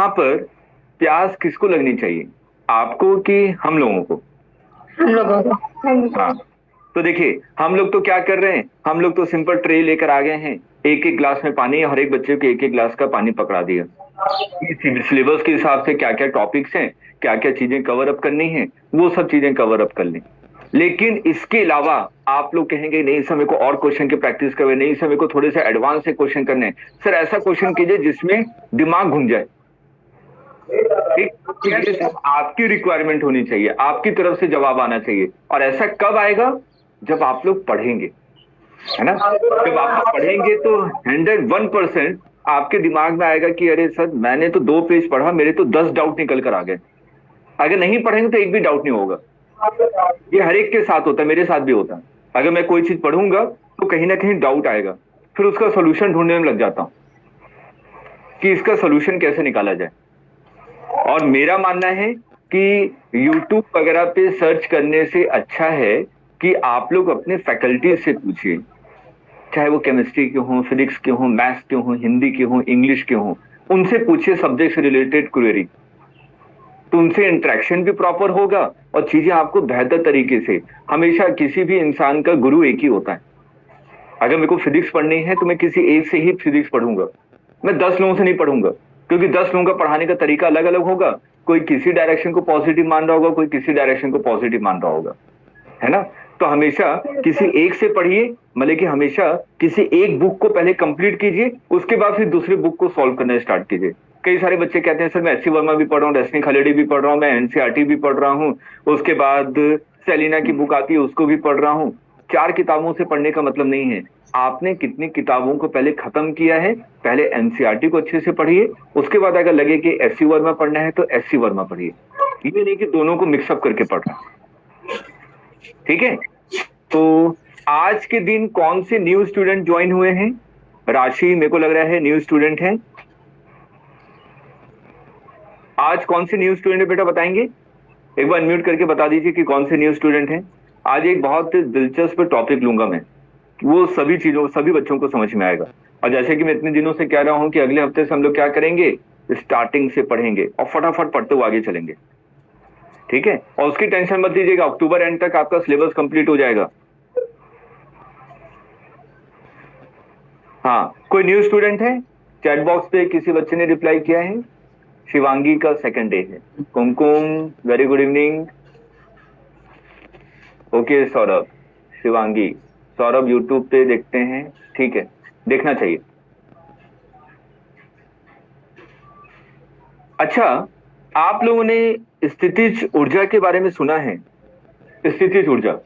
यहाँ पर प्यास किसको लगनी चाहिए, आपको कि हम लोगों को? हम लोगों को। हाँ, तो देखिए हम लोग तो क्या कर रहे हैं, हम लोग तो सिंपल ट्रे लेकर आ गए हैं, एक एक ग्लास में पानी, हर एक बच्चे को एक एक ग्लास का पानी पकड़ा दिया। सिलेबस के हिसाब से क्या क्या टॉपिक्स हैं, क्या क्या चीजें कवर अप करनी है, वो सब चीजें कवर अप कर लें। लेकिन इसके अलावा आप लोग कहेंगे नहीं सर मेरे को और क्वेश्चन की प्रैक्टिस करवे, नहीं सर मेरे को थोड़े से एडवांस से क्वेश्चन करने हैं। सर ऐसा क्वेश्चन कीजिए जिसमें दिमाग घूम जाए। ठीक, तो ये सब आपकी रिक्वायरमेंट होनी चाहिए, आपकी तरफ से जवाब आना चाहिए। और ऐसा कब आएगा, जब आप लोग पढ़ेंगे, है ना। जब आप लोग पढ़ेंगे तो 101% आपके दिमाग में आएगा कि अरे सर मैंने तो 2 पेज पढ़ा, मेरे तो 10 डाउट निकल कर आ गए। अगर नहीं पढ़ेंगे तो एक भी डाउट नहीं होगा। ये हर एक के साथ होता है, मेरे साथ भी होता है। अगर मैं कोई चीज पढ़ूंगा तो कहीं ना कहीं डाउट आएगा, फिर उसका सोल्यूशन ढूंढने में लग जाता हूं कि इसका सोल्यूशन कैसे निकाला जाए। और मेरा मानना है कि YouTube वगैरह पे सर्च करने से अच्छा है कि आप लोग अपने फैकल्टी से पूछिए, चाहे वो केमिस्ट्री के हों, फिजिक्स के हों, मैथ्स के हों, हिंदी के हों, इंग्लिश के हों, उनसे पूछिए सब्जेक्ट से रिलेटेड क्वेरी। तो उनसे इंटरेक्शन भी प्रॉपर होगा और चीजें आपको बेहतर तरीके से। हमेशा किसी भी इंसान का गुरु एक ही होता है। अगर मेरे को फिजिक्स पढ़नी है तो मैं किसी एक से ही फिजिक्स पढ़ूंगा, मैं 10 लोगों से नहीं पढ़ूंगा, क्योंकि 10 लोगों का पढ़ाने का तरीका अलग अलग होगा। कोई किसी डायरेक्शन को पॉजिटिव मान रहा होगा, कोई किसी डायरेक्शन को पॉजिटिव मान रहा होगा, है ना। तो हमेशा किसी एक से पढ़िए, मतलब कि हमेशा किसी एक बुक को पहले कंप्लीट कीजिए, उसके बाद फिर दूसरी बुक को सॉल्व करना स्टार्ट कीजिए। कई सारे बच्चे कहते हैं सर मैं एस सी वर्मा भी पढ़ रहा हूँ, रश्मि खालिडी भी पढ़ रहा हूँ, मैं एनसीईआरटी भी पढ़ रहा हूँ, उसके बाद सेलिना की बुक आती है उसको भी पढ़ रहा हूँ। 4 किताबों से पढ़ने का मतलब नहीं है, आपने कितनी किताबों को पहले खत्म किया है। पहले एनसीईआरटी को अच्छे से पढ़िए, उसके बाद अगर लगे कि एस सी वर्मा पढ़ना है तो एस सी वर्मा पढ़िए। ये नहीं कि दोनों को मिक्सअप करके पढ़ रहा है। ठीक है, तो आज के दिन कौन से न्यू स्टूडेंट ज्वाइन हुए हैं? राशि मेरे को लग रहा है न्यू स्टूडेंट है। आज कौन से न्यू स्टूडेंट है बेटा, बताएंगे? एक बार अनम्यूट करके बता दीजिए कि कौन से न्यू स्टूडेंट हैं। आज एक बहुत दिलचस्प टॉपिक लूंगा मैं, वो सभी चीजों सभी बच्चों को समझ में आएगा। और जैसे कि मैं इतने दिनों से कह रहा हूं कि अगले हफ्ते से हम लोग क्या करेंगे, स्टार्टिंग से पढ़ेंगे और फटाफट पढ़ते हुए आगे चलेंगे। ठीक है, और उसकी टेंशन मत लीजिएगा, अक्टूबर एंड तक आपका सिलेबस कंप्लीट हो जाएगा। हाँ, कोई न्यू स्टूडेंट है? चैट बॉक्स पे किसी बच्चे ने रिप्लाई किया है। शिवांगी का सेकंड डे है। Kumkum very good evening. Okay Saurabh, Shivangi, Saurabh YouTube पे देखते हैं, ठीक है, देखना चाहिए। अच्छा, आप लोगों ने स्थितिज ऊर्जा के बारे में सुना है? स्थितिज ऊर्जा,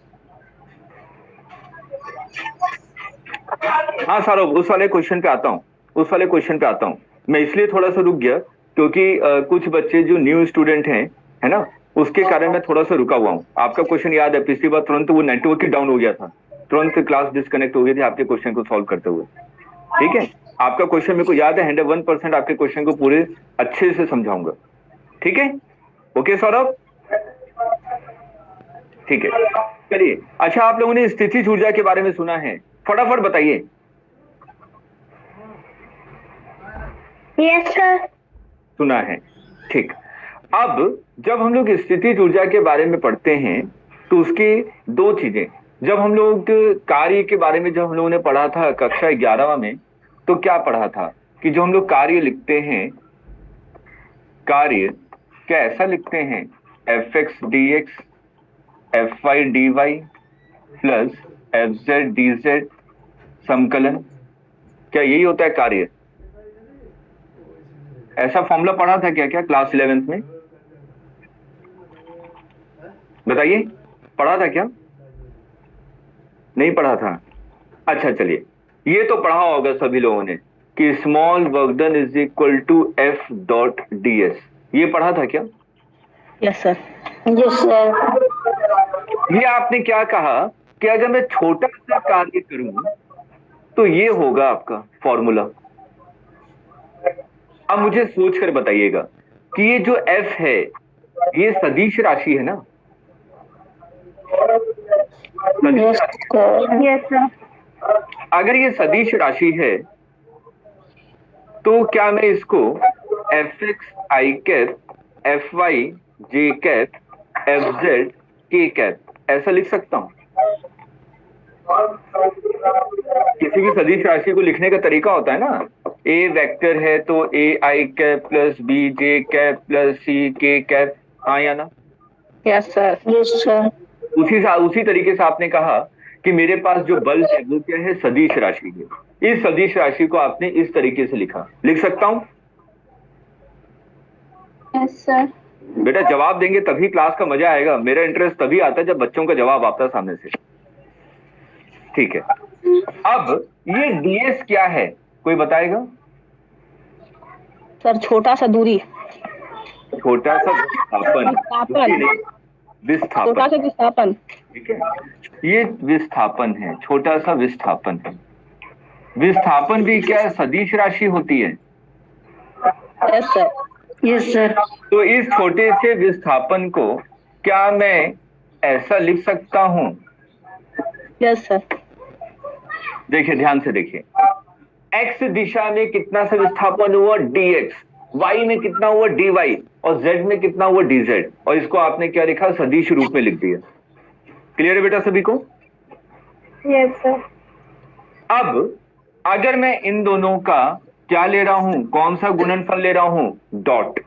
हाँ सौरभ, उस वाले क्वेश्चन पे आता हूँ, उस वाले क्वेश्चन पे आता हूँ। मैं इसलिए थोड़ा सा रुक गया क्योंकि कुछ बच्चे जो न्यू स्टूडेंट हैं, है ना, उसके कारण मैं थोड़ा सा रुका हुआ हूँ। आपका क्वेश्चन याद है, पिछली बार तुरंत वो नेटवर्क ही डाउन हो गया था, तुरंत क्लास डिस्कनेक्ट हो गई थी आपके क्वेश्चन को सॉल्व करते हुए। ठीक है, आपका क्वेश्चन मेरे को याद है, 101% आपके क्वेश्चन को पूरे अच्छे से समझाऊंगा। ठीक है, ओके सौरभ, ठीक है, चलिए। अच्छा, आप लोगों ने स्थितिज ऊर्जा के बारे में सुना है? फटाफट बताइए। Yes sir. सुना है, ठीक। अब जब हम लोग स्थितिज ऊर्जा के बारे में पढ़ते हैं तो उसके दो चीजें, जब हम लोग कार्य के बारे में जब हम लोगों ने पढ़ा था कक्षा 11 में, तो क्या पढ़ा था कि जो हम लोग कार्य लिखते हैं, कार्य क्या ऐसा लिखते हैं, F x D X, F Y D Y plus F Z D Z समकलन, क्या यही होता है कार्य? ऐसा फॉर्मूला पढ़ा था क्या क्या क्लास 11th में? बताइए, पढ़ा था क्या? नहीं पढ़ा था? अच्छा चलिए, ये तो पढ़ा होगा सभी लोगों ने कि small work done is equal to f dot d s. ये पढ़ा था क्या? Yes sir. Yes sir. ये आपने क्या कहा कि अगर मैं छोटा सा कार्य करूं तो ये होगा आपका फॉर्मूला। अब मुझे सोच कर बताइएगा कि ये जो एफ है ये सदिश राशि है ना? सदिश राशि। Yes sir. अगर ये सदिश राशि है तो क्या मैं इसको एफ एक्स आई कैप, एफ वाई जे cap, F Z K cap, ऐसा लिख सकता हूं। किसी भी सदिश राशि को लिखने का तरीका होता है ना, ए वेक्टर है तो A I cap plus B J cap plus C K cap, हाँ या ना? Yes sir. Yes sir. उसी तरीके से आपने कहा कि मेरे पास जो बल है वो क्या है, सदिश राशि है। इस सदिश राशि को आपने इस तरीके से लिखा, लिख सकता हूं? Yes sir. बेटा जवाब देंगे तभी क्लास का मजा आएगा। मेरा इंटरेस्ट तभी आता है जब बच्चों का जवाब आता है सामने से। ठीक है, अब ये डीएस क्या है, कोई बताएगा? सर छोटा सा दूरी। छोटा सा विस्थापन, दूरी नहीं, विस्थापन। छोटा सा विस्थापन। ठीक है, ये विस्थापन है, छोटा सा विस्थापन है। विस्थापन भी क्या है, सदिश राशि होती है। Yes sir. Yes sir. तो इस छोटे से विस्थापन को क्या मैं ऐसा लिख सकता हूं? Yes sir. देखिए ध्यान से देखिए, एक्स दिशा में कितना सा विस्थापन हुआ, dx, y में कितना हुआ, dy, और z में कितना हुआ, dz, और इसको आपने क्या लिखा, सदिश रूप में लिख दिया। क्लियर है बेटा सभी को? Yes sir. अब अगर मैं इन दोनों का क्या ले रहा हूं, कौन सा गुणनफल ले रहा हूं, डॉट,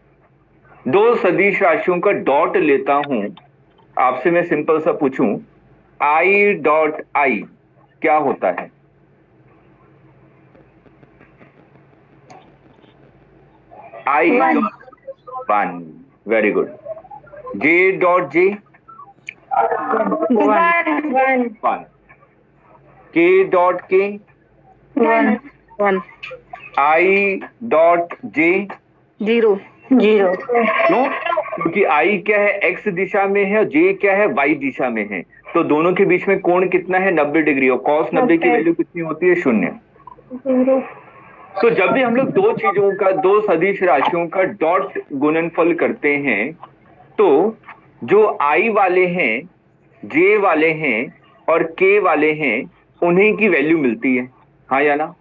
दो सदिश राशियों का डॉट लेता हूं। आपसे मैं सिंपल सा पूछूं, आई डॉट आई क्या होता है? I one, very good. J dot J, one. के डॉट के, वन। आई डॉट जे, जीरो। जीरो। क्यों? क्योंकि आई क्या है, एक्स दिशा में है, और जे क्या है, वाई दिशा में है। तो दोनों के बीच में कोण कितना है, 90 डिग्री, और कॉस 90 की वैल्यू कितनी होती है, 0। तो जब भी हम लोग दो चीजों का, दो सदिश राशियों का डॉट गुणनफल करते हैं, तो जो आई वाले हैं, जे वाले हैं और के वाले हैं, उन्हीं की वैल्यू मिलती है, हाँ या ना?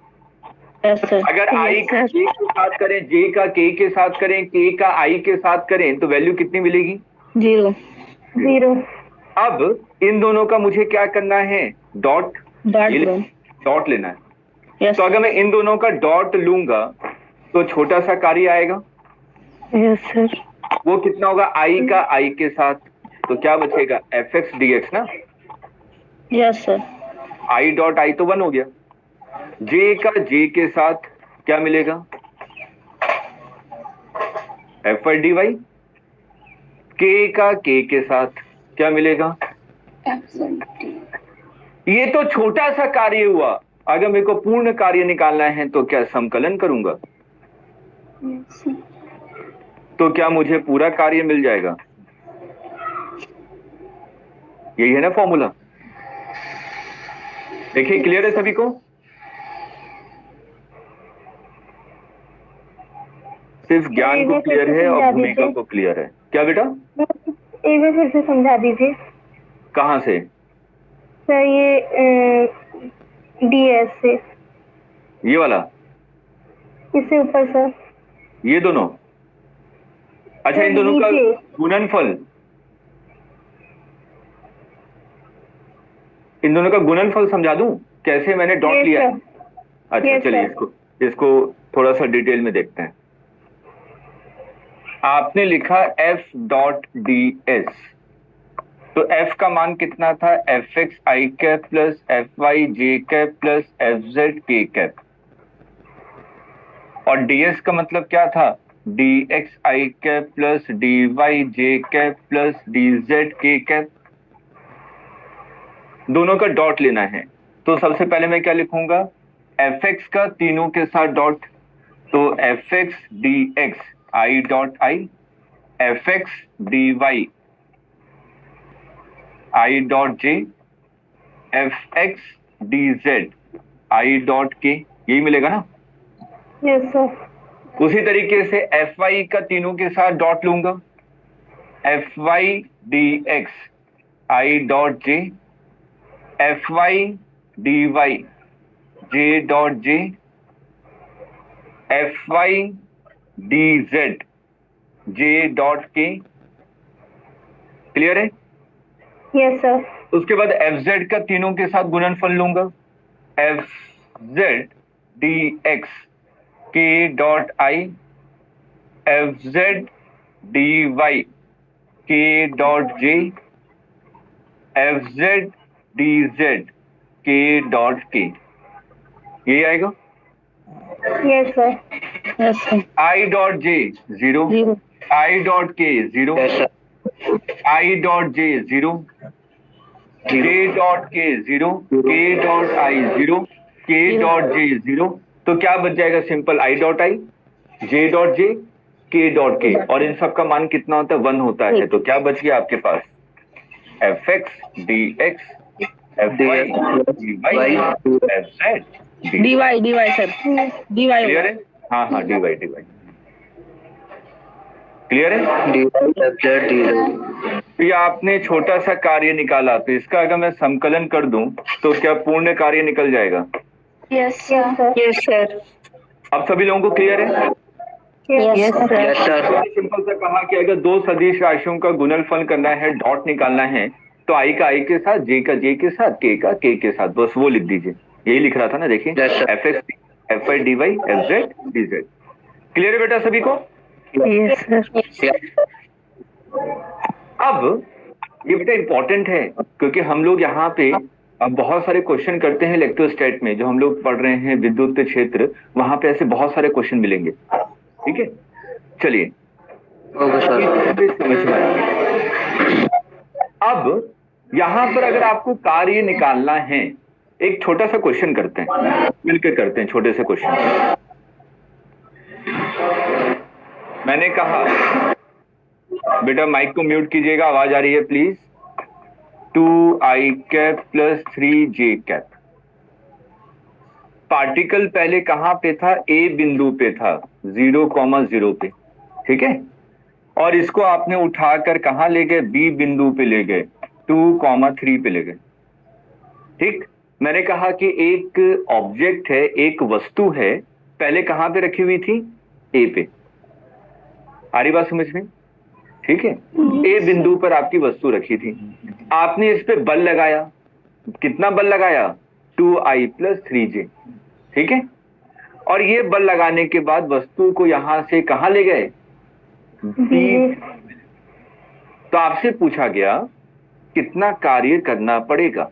Yes sir. अगर आई का जे के साथ करें, जे का के के साथ करें, के का आई के साथ करें, तो वैल्यू कितनी मिलेगी, जीरो। जीरो। अब इन दोनों का मुझे क्या करना है, डॉट, डॉट लेना है। यस। तो अगर मैं इन दोनों का डॉट लूंगा तो छोटा सा कार्य आएगा। Yes sir. वो कितना होगा, आई का आई के साथ, तो क्या बचेगा, एफ एक्स डी एक्स ना। Yes sir. आई डॉट आई तो 1 हो गया। जे का जे के साथ क्या मिलेगा, एफ वाई डी वाई। के का के साथ क्या मिलेगा, ये तो छोटा सा कार्य हुआ। अगर मेरे को पूर्ण कार्य निकालना है तो क्या समकलन करूंगा, तो क्या मुझे पूरा कार्य मिल जाएगा? यही है ना फॉर्मूला। देखिए क्लियर है सभी को? सिर्फ ज्ञान को क्लियर है और भूमिका को क्लियर है क्या बेटा? एक बार फिर से समझा दीजिए। कहाँ से? सर ये डीएस से, ये वाला, इससे ऊपर सर। ये दोनों, अच्छा इन दोनों का गुणनफल, इन दोनों का गुणनफल समझा दूं कैसे मैंने डॉट लिया है? अच्छा चलिए इसको थोड़ा सा डिटेल में देखते हैं। आपने लिखा एफ डॉट डी एस, तो एफ का मान कितना था, एफ एक्स आई कैप प्लस एफ वाई जे cap plus F Z K cap, और डीएस का मतलब क्या था, डी एक्स आई कैप प्लस डी वाई जे cap plus D Z K cap. दोनों का डॉट लेना है, तो सबसे पहले मैं क्या लिखूंगा, एफ एक्स का तीनों के साथ डॉट, तो F x D x I dot i, f x d y i dot J, f x d z i dot k, यही मिलेगा ना? Yes sir. उसी तरीके से एफ वाई का तीनों के साथ डॉट लूंगा, एफ वाई डी एक्स आई डॉट जे, F Y D Y J dot जे, F Y dz j dot k। Clear है? Yes sir. उसके बाद fz का तीनों के साथ गुणनफल लूंगा, fz dx k dot i, fz dy k dot j, fz dz k dot k। यही आएगा। Yes sir. Yes sir. i dot j 0, i dot k 0, i dot j 0, j dot k 0, k dot i 0, k dot j 0। तो क्या बच जाएगा? Simple i dot i, j dot j, k dot k, और इन सब का मान कितना होता है? 1 होता है। तो क्या बच गया आपके पास? fx dx fy dy fz dy sir, dy clear है? हाँ हाँ, dy क्लियर है? तो ये आपने छोटा सा कार्य निकाला, तो इसका अगर मैं संकलन कर दूं तो क्या पूर्ण कार्य निकल जाएगा? Yes sir. Yes sir. अब सभी लोगों को क्लियर है? Yes sir. सिंपल सा कहा कि अगर दो सदिश राशियों का गुणनफल करना है, डॉट निकालना है, तो आई का आई के साथ, जे का जे के साथ, के का के के साथ, बस वो लिख दीजिए। यही लिख रहा था ना, देखिए, f x F Y D y f Z D z. Clear है बेटा सभी को? Yes sir. अब ये बेटा इंपॉर्टेंट है, क्योंकि हम लोग यहाँ पे अब बहुत सारे क्वेश्चन करते हैं इलेक्ट्रोस्टैट में, जो हम लोग पढ़ रहे हैं विद्युत क्षेत्र, वहां पे ऐसे बहुत सारे क्वेश्चन मिलेंगे। ठीक है, चलिए समझ में आया। अब यहां पर अगर आपको कार्य निकालना है, एक छोटा सा क्वेश्चन करते हैं, मिलकर करते हैं छोटे से क्वेश्चन। मैंने कहा बेटा माइक को म्यूट कीजिएगा, आवाज आ रही है please. 2i cap plus 3j cap. Particle पहले कहां पे था? ए बिंदु पे था, 0,0 पे। ठीक है, और इसको आपने उठाकर कहां ले गए? बी बिंदु पे ले गए, 2,3 पे ले गए। ठीक, मैंने कहा कि एक ऑब्जेक्ट है, एक वस्तु है, पहले कहां पे रखी हुई थी? ए पे। आ रही बात समझ में? ठीक है, ए बिंदु पर आपकी वस्तु रखी थी, आपने इस पे बल लगाया। कितना बल लगाया? 2i plus 3j। ठीक है, और ये बल लगाने के बाद वस्तु को यहां से कहां ले गए? बी। तो आपसे पूछा गया कितना कार्य करना पड़ेगा,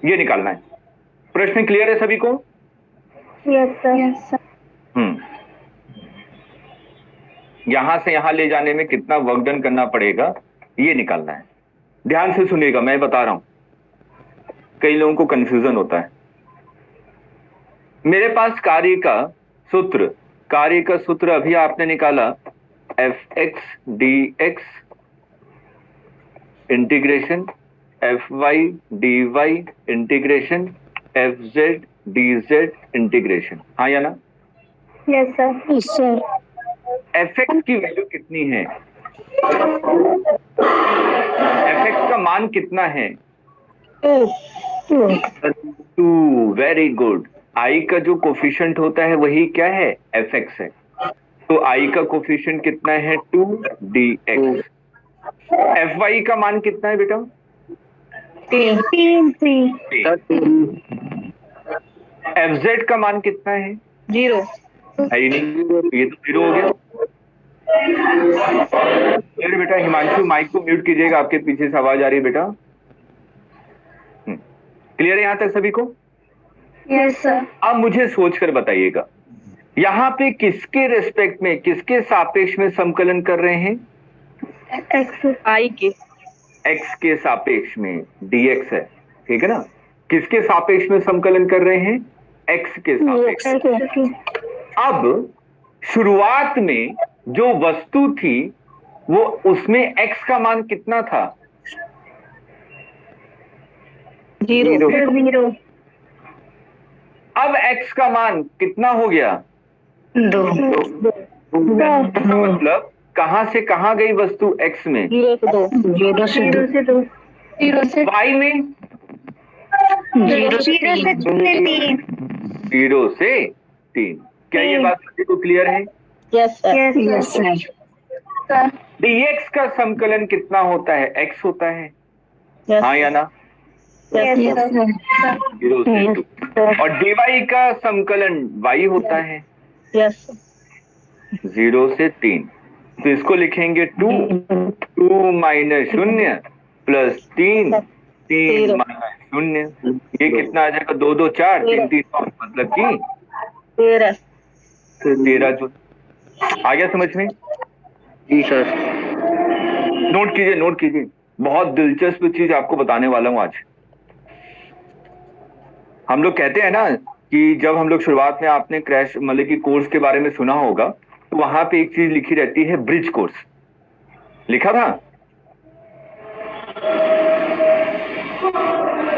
ये निकालना है। प्रश्न क्लियर है सभी को? Yes sir. यहां से यहां ले जाने में कितना वर्क डन करना पड़ेगा, ये निकालना है। ध्यान से सुनिएगा, मैं बता रहा हूं, कई लोगों को कंफ्यूजन होता है। मेरे पास कार्य का सूत्र अभी आपने निकाला, f x D x integration f Y D y integration f Z D z integration. हाँ या ना? Yes sir. Yes sir. F x की वैल्यू कितनी है? एफ एक्स का मान कितना है? 2। Very good. आई का जो कोफिशिएंट होता है वही क्या है? एफ एक्स है। तो आई का कोफिशिएंट कितना है? 2dx। एफ वाई का मान कितना है बेटा? 3। एफ जेड का मान कितना है? 0 है ही नहीं, ये तो 0 हो गया। फिर बेटा हिमांशु माइक को म्यूट कीजिएगा, आपके पीछे से आवाज आ रही है बेटा। क्लियर है यहां तक सभी को? Yes sir. अब मुझे सोचकर बताइएगा, यहाँ पे किसके रेस्पेक्ट में, किसके सापेक्ष में संकलन कर रहे हैं? एक्स। आई के एक्स के सापेक्ष में, dx है, ठीक है ना? किसके सापेक्ष में संकलन कर रहे हैं? एक्स के सापेक्ष। अब शुरुआत में जो वस्तु थी वो, उसमें x का मान कितना था? 0। अब x का मान कितना हो गया? 2। मतलब कहां से कहां गई वस्तु x में? 0 से 2। 0 से 2। y में जीरो से 3. 0 से 3। क्या ये बात सभी को क्लियर है? Yes sir Yes, sir. Sir. dx का समकलन कितना होता है? x होता है, यस हाँ या ना? Yes, sir. 0 से 2। और dy का समकलन y होता है यस 0 से 3। तो इसको लिखेंगे 2 माइनस 0 प्लस 3 माइनस 0। ये कितना आ जाएगा? 2 2 4 3 3 5, मतलब कि 13 13 जूल। आ गया समझ में? जी सर नोट कीजिए, बहुत दिलचस्प चीज आपको बताने वाला हूं आज। हम लोग कहते हैं ना कि जब हम लोग शुरुआत में, आपने क्रैश मतलब कि कोर्स के बारे में सुना होगा, तो वहां पे एक चीज लिखी रहती है, ब्रिज कोर्स लिखा था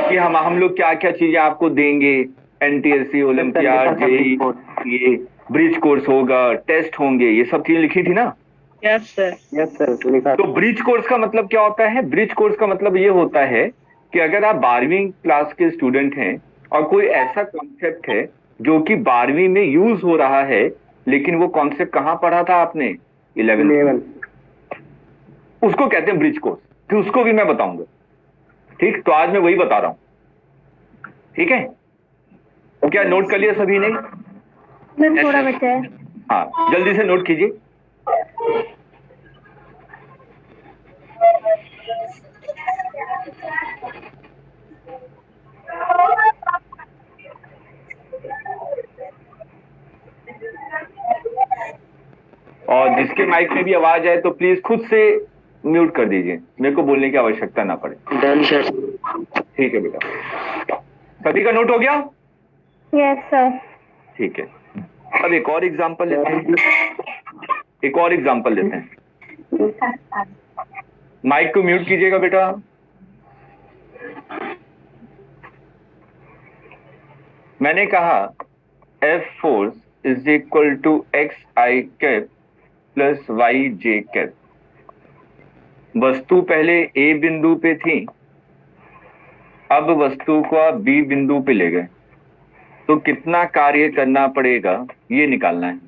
कि हम लोग क्या क्या चीजें आपको देंगे, एनटीएससी, ओलंपियाड, जेईई, ये ब्रिज कोर्स होगा, टेस्ट होंगे, ये सब चीजें लिखी थी ना? यस सर लिखा। तो ब्रिज कोर्स का मतलब क्या होता है? ब्रिज कोर्स का मतलब ये होता है कि अगर आप 12वीं क्लास के स्टूडेंट हैं और कोई ऐसा कॉन्सेप्ट है जो कि 12वीं में यूज हो रहा है, लेकिन वो कॉन्सेप्ट कहाँ पढ़ा था आपने? 11th। उसको कहते हैं ब्रिज कोर्स, कि उसको भी मैं बताऊंगा। ठीक, तो आज मैं वही बता रहा हूं। ठीक है, तो क्या नोट कर लिया सभी ने? मैं थोड़ा बचा है. हाँ, जल्दी से नोट कीजिए। और जिसके माइक में भी आवाज आए तो प्लीज खुद से म्यूट कर दीजिए, मेरे को बोलने की आवश्यकता ना पड़े। Done sir. ठीक है बेटा, सभी का नोट हो गया? Yes, sir. ठीक है, अब एक और एग्जांपल लेते हैं। माइक को म्यूट कीजिएगा बेटा। मैंने कहा F force is equal to x I cap plus y J cap. वस्तु पहले A बिंदु पे थी, अब वस्तु को आप B बिंदु पे ले गए, तो कितना कार्य करना पड़ेगा ये निकालना है।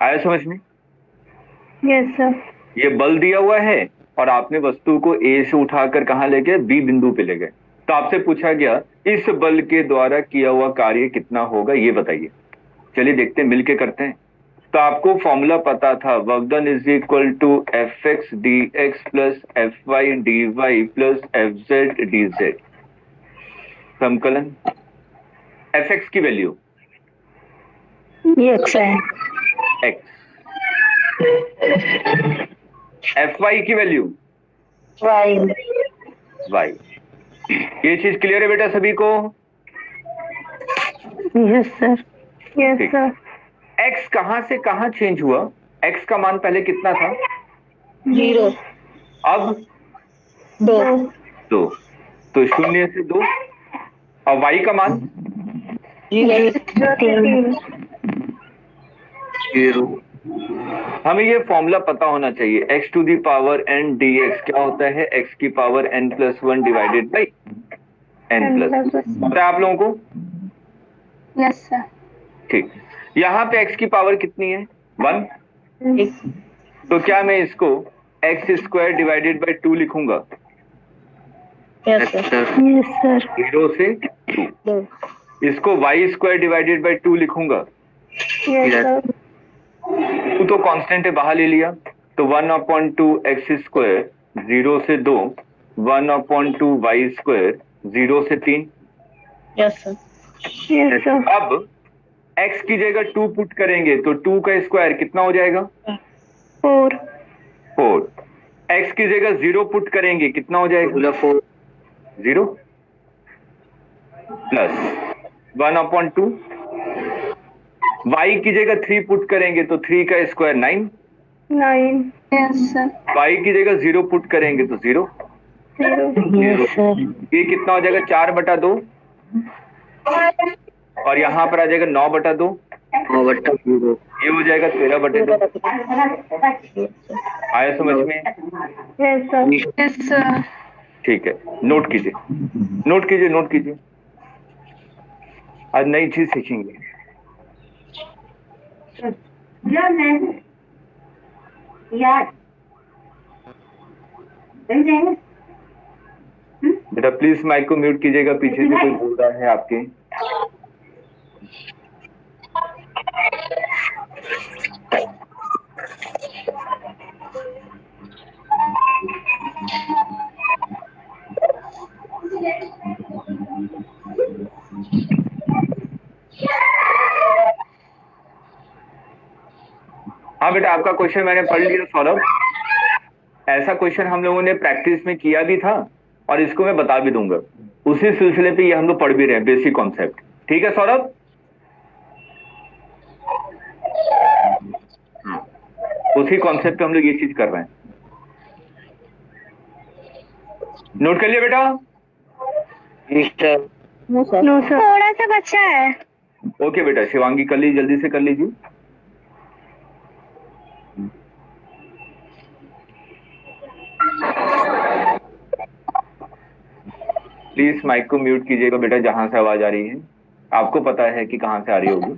आया समझ में? Yes, sir. ये बल दिया हुआ है और आपने वस्तु को A से उठाकर कहाँ ले गए? B बिंदु पे ले गए। तो आपसे पूछा गया इस बल के द्वारा किया हुआ कार्य कितना होगा, ये बताइए। चलिए देखते हैं, मिलके करते हैं। तो आपको फॉर्मूला पता था, work done is equal to F x D X plus F Y D Y plus F Z D Z. समकलन एफ एक्स की वैल्यू एक्स है एक्स, एफ वाई की वैल्यू वाई। वाई। ये चीज क्लियर है बेटा सभी को? Yes sir. Yes, ठीक। sir. एक्स कहां से कहां चेंज हुआ? एक्स का मान पहले कितना था? 0 अब 2 2, तो 0 से 2। और वाई का मान 0 3. 0। हमें ये फॉर्मूला पता होना चाहिए, x to the power n dx क्या होता है? x की power n plus 1 divided by n plus. पता है आप लोगों को? Yes, sir. ठीक, यहाँ पे x की पावर कितनी है? 1। तो क्या मैं इसको x स्क्वायर डिवाइडेड बाई 2 लिखूंगा? Yes sir. 0 से 2। इसको y स्क्वायर डिवाइडेड बाई 2 लिखूंगा? Yes, sir. 2 तो कांस्टेंट है, बाहर ले लिया, तो 1/2 x स्क्वायर 0 से 2, 1/2 y स्क्वायर 0 से 3। Yes sir. Yes, sir. अब x की जगह 2 पुट करेंगे तो 2 का स्क्वायर कितना हो जाएगा? 4. 4। x की जगह 0 पुट करेंगे कितना हो जाएगा? 4। 0 प्लस 1/2। y की जगह 3 पुट करेंगे तो 3 का स्क्वायर 9। 9. Yes, sir. y की जगह 0 पुट करेंगे तो 0। 0. Yes sir. ये कितना हो जाएगा? 4/2। और यहाँ पर आ जाएगा 9/2। 9/0। ये हो जाएगा 13/2। आया समझ में? Yes, sir. Yes, sir. ठीक है, नोट कीजिए, नोट कीजिए, नोट कीजिए। आज नई चीज सीखेंगे। बेटा प्लीज माइक को म्यूट कीजिएगा, पीछे से कोई बोल रहा है आपके। हाँ बेटा, आपका क्वेश्चन मैंने पढ़ लिया सौरभ। ऐसा क्वेश्चन हम लोगों ने प्रैक्टिस में किया भी था और इसको मैं बता भी दूंगा। उसी सिलसिले पे ये हम लोग पढ़ भी रहे हैं, बेसिक कॉन्सेप्ट। ठीक है सौरभ? उसी कॉन्सेप्ट पे हम लोग ये चीज कर रहे हैं। नोट कर लिया बेटा? No sir. नो सर, थोड़ा सा बच्चा है। ओके बेटा, शिवांगी कर लीजिए, जल्दी से कर लीजिए। प्लीज माइक को म्यूट कीजिएगा बेटा, जहां से आवाज आ रही है। आपको पता है कि कहां से आ रही होगी।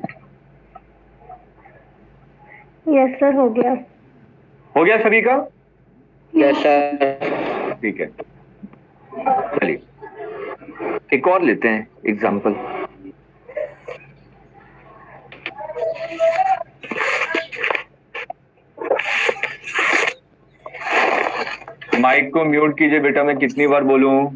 यस सर, हो गया। हो गया सभी का? Yes sir. ठीक है, चलिए एक और लेते हैं एग्जाम्पल। माइक को म्यूट कीजिए बेटा, मैं कितनी बार बोलूं?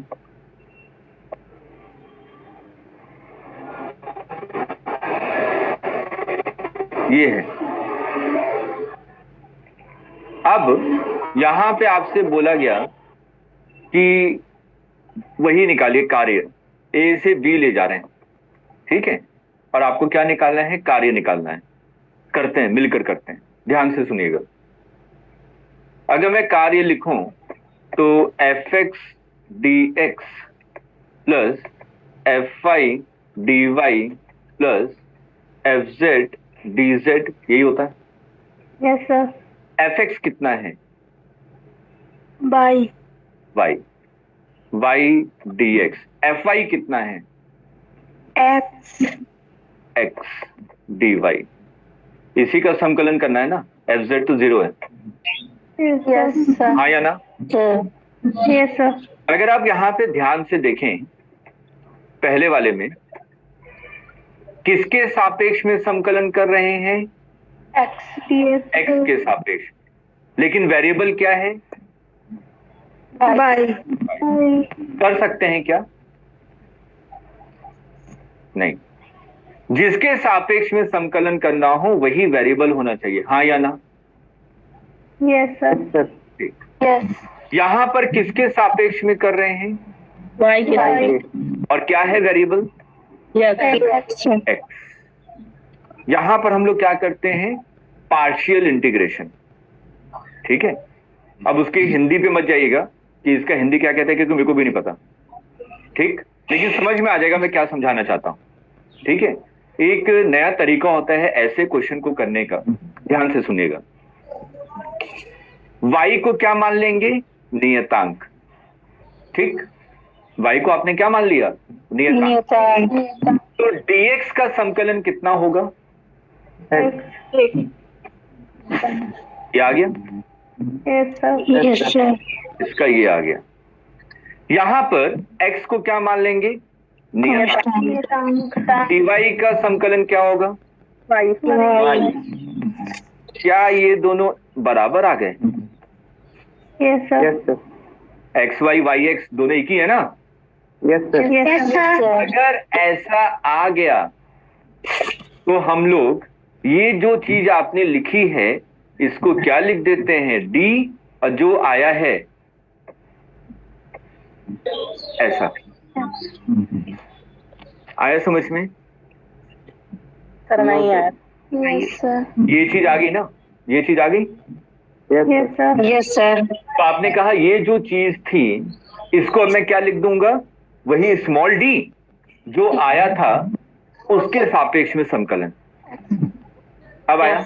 ये है। अब यहां पे आपसे बोला गया कि वही निकालिए कार्य, ए से बी ले जा रहे हैं, ठीक है? और आपको क्या निकालना है? कार्य निकालना है। करते हैं, मिलकर करते हैं, ध्यान से सुनिएगा। अगर मैं कार्य लिखूं तो fx dx plus fy dy plus fz dz, यही होता है। Yes sir. fx कितना है? बाई। y dx। fy कितना है? X dy। इसी का समकलन करना है ना, fz तो 0 है। Yes sir. हाँ या ना? Yes sir. अगर आप यहाँ पे ध्यान से देखें, पहले वाले में किसके सापेक्ष में समकलन कर रहे हैं? एक्स के सापेक्ष। लेकिन वेरिएबल क्या है? बाई। कर सकते हैं क्या? नहीं। जिसके सापेक्ष में समकलन करना हो वही वेरिएबल होना चाहिए। हाँ या ना? Yes sir. यस। यहाँ पर किसके सापेक्ष में कर रहे हैं? वाई के और क्या है वेरिएबल? यस। एक्स। यहां पर हम लोग क्या करते हैं? Partial integration. ठीक है? अब उसकी हिंदी पे मत जाइएगा कि इसका हिंदी क्या कहते हैं, क्योंकि मेरे को भी नहीं पता। ठीक, लेकिन समझ में आ जाएगा मैं क्या समझाना चाहता हूं। ठीक है? एक नया तरीका होता है ऐसे क्वेश्चन को करने का, ध्यान से सुनिएगा। y को क्या मान लेंगे? नियतांक। ठीक, y को आपने क्या मान लिया? नियतांक। तो dx का समकलन कितना होगा? ये आ गया? Yes sir. इसका ये आ गया। यहां पर x को क्या मान लेंगे? नियतांक। dy का समकलन क्या होगा? क्या ये दोनों बराबर आ गए? Yes sir. X y y x दोनों एक ही है ना? Yes sir. अगर ऐसा आ गया तो हम लोग ये जो चीज आपने लिखी है इसको क्या लिख देते हैं? डी, और जो आया है ऐसा। आया समझ में? सर नहीं आया। Yes sir. ये चीज आ गई ना? ये चीज आ गई? Yes sir. Yes sir. तो आपने कहा ये जो चीज थी इसको अब मैं क्या लिख दूंगा? वही स्मॉल डी जो आया था उसके सापेक्ष में समकलन। अब आया?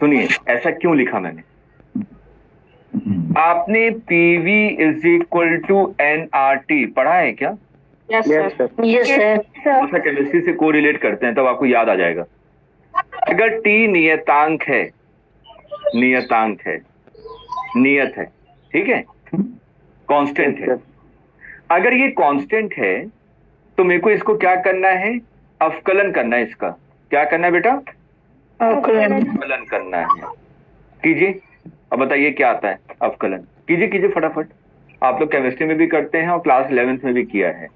सुनिए ऐसा क्यों लिखा मैंने। आपने PV is equal to NRT पढ़ा है क्या? Yes, Yes, sir. sir. Yes, sir. थोड़ा केमिस्ट्री से कोरिलेट करते हैं तब आपको याद आ जाएगा। अगर टी नियतांक है, नियतांक है, नियत है, ठीक है, कांस्टेंट है। अगर ये कांस्टेंट है तो मेरे को इसको क्या करना है? अवकलन करना है इसका। क्या करना है बेटा? अवकलन करना है। कीजिए, अब बताइए क्या आता है अवकलन। कीजिए कीजिए फटाफट। आप लोग केमिस्ट्री में भी करते हैं और क्लास 11th में भी किया है।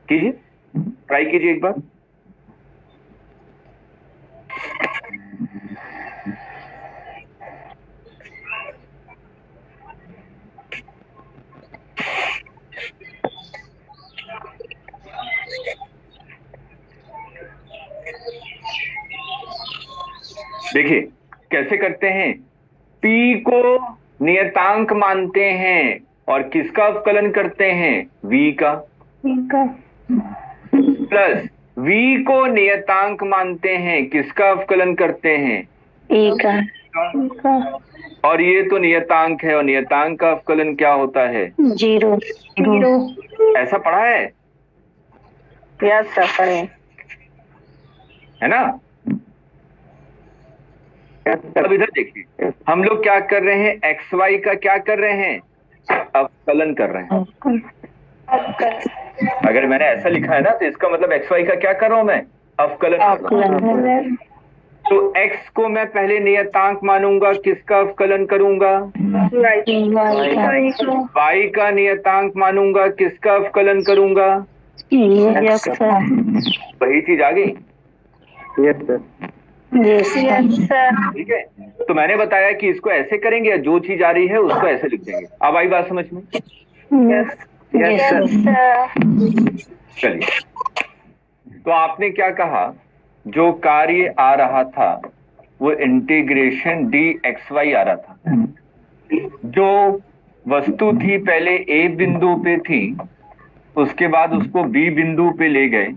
कीजिए, ट्राई कीजिए एक बार। देखिए कैसे करते हैं। P को नियतांक मानते हैं और किसका अवकलन करते हैं? V का। प्लस V को नियतांक मानते हैं, किसका अवकलन करते हैं? E का। और ये तो नियतांक है और नियतांक का अवकलन क्या होता है? 0. ऐसा पढ़ा है? Yes, sir. पढ़े। है ना? अब इधर देखिए, हम लोग क्या कर रहे हैं? एक्स वाई का क्या कर रहे हैं? अवकलन कर रहे हैं। अगर मैंने ऐसा लिखा है ना तो इसका मतलब एक्स वाई का क्या कर रहा हूं मैं? अवकलन कर रहा हूं। तो x को मैं पहले नियतांक मानूंगा, किसका अवकलन करूंगा? y का नियतांक मानूंगा, किसका अवकलन करूंगा? Yes, sir. वही चीज आ गई। Yes, sir. Yes, sir. ठीक है, तो मैंने बताया कि इसको ऐसे करेंगे, जो चीज आ रही है उसको ऐसे लिख देंगे। अब आई बात समझ में? Yes, sir. चलिए, तो आपने क्या कहा? जो कार्य आ रहा था वो इंटीग्रेशन dxy आ रहा था। जो वस्तु थी पहले A बिंदु पे थी, उसके बाद उसको B बिंदु पे ले गए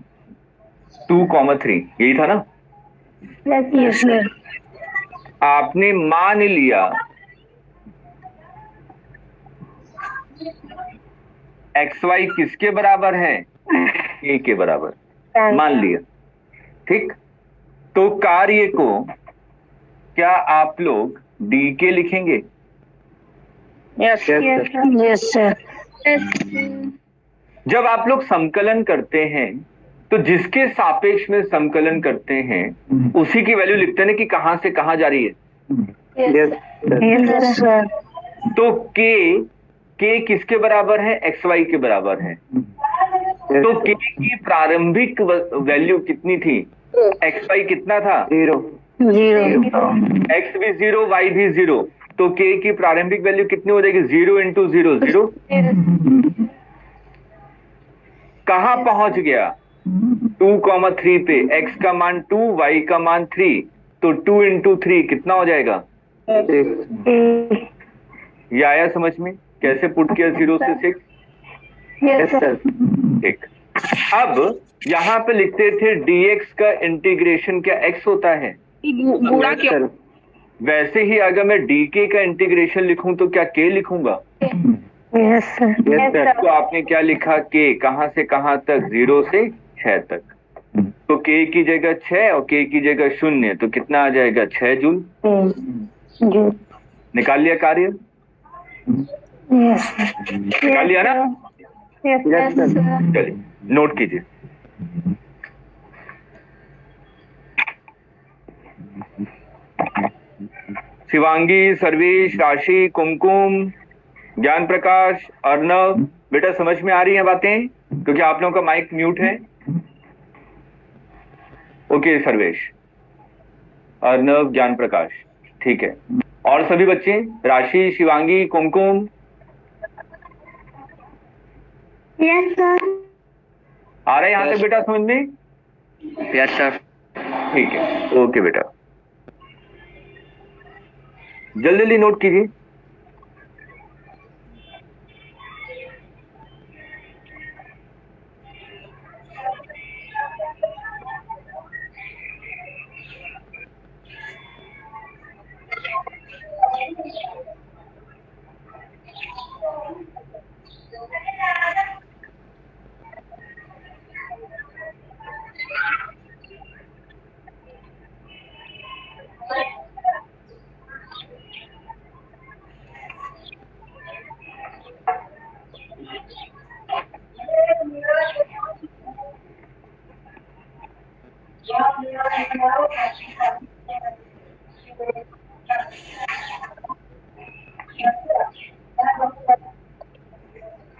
2,3, यही था ना? Yes, sir. आपने मान लिया xy किसके बराबर है? A के बराबर मान लिया। ठीक, तो कार्य को क्या आप लोग डी के लिखेंगे? Yes, yes, sir. जब आप लोग संकलन करते हैं तो जिसके सापेक्ष में संकलन करते हैं उसी की वैल्यू लिखते हैं ना कि कहां से कहां जा रही है। Yes, sir. तो के किसके बराबर है? एक्स वाई के बराबर है। तो के की प्रारंभिक वैल्यू कितनी थी? एक्स वाई कितना था? 0। 0. एक्स भी 0, वाई भी 0। तो के की प्रारंभिक वैल्यू कितनी हो जाएगी? 0 इंटू 0 0। कहां पहुंच गया? 2,3 पे। x का मान 2, y का मान 3, तो 2 इंटू 3 कितना हो जाएगा? ये आया समझ में कैसे पुट किया 0 से 6? ठीक, अब यहाँ पे लिखते थे dx का इंटीग्रेशन क्या x होता है? गुणा क्यों? वैसे ही अगर मैं dk का इंटीग्रेशन लिखूं तो क्या k लिखूंगा? Yes, sir. तो आपने क्या लिखा? k कहां से कहां तक? 0 से 6 तक। तो k की जगह 6 और k की जगह 0, तो कितना आ जाएगा? 6 जूल। निकाल लिया कार्य? Yes, sir. निकाल लिया ना? चलिए नोट कीजिए। शिवांगी, सर्वेश, राशि, कुमकुम, ज्ञान प्रकाश, अर्णव, बेटा समझ में आ रही हैं बातें? क्योंकि आप लोगों का माइक म्यूट है। ओके सर्वेश, अर्णव, ज्ञान प्रकाश, ठीक है। और सभी बच्चे? राशि, शिवांगी, कुमकुम? Yes, sir. आ रहा है यहाँ तक बेटा समझ में? Yes, sir. ठीक है, ओके बेटा, जल्दी जल्दी नोट कीजिए।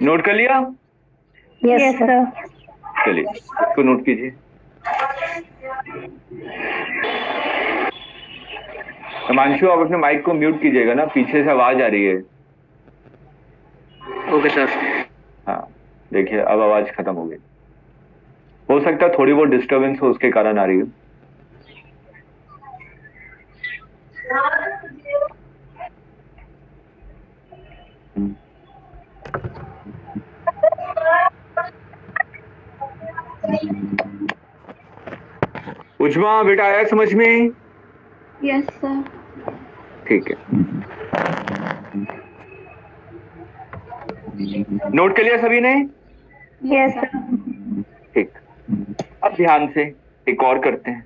नोट कर लिया? Yes sir. चलिए इसको नोट कीजिए। हिमांशु आप अपने माइक को म्यूट कीजिएगा ना, पीछे से आवाज आ रही है। Okay sir. हाँ देखिए अब आवाज खत्म हो गई। हो सकता है थोड़ी बहुत डिस्टरबेंस हो, उसके कारण आ रही है। उजमा बेटा आया समझ में? Yes sir. ठीक है, नोट कर लिया सभी ने? Yes sir. ठीक, अब ध्यान से एक और करते हैं।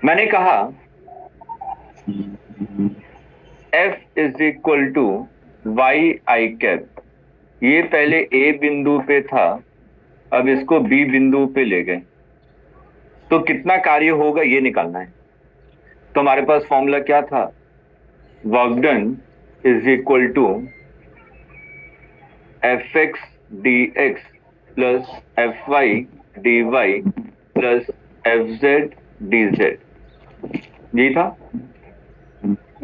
मैंने कहा F is equal to y i cap, ये पहले A बिंदु पे था, अब इसको B बिंदु पे ले गए, तो कितना कार्य होगा ये निकालना है। तो हमारे पास फॉर्मूला क्या था? Work done is equal to Fx dx plus Fy dy plus Fz dz, ये था।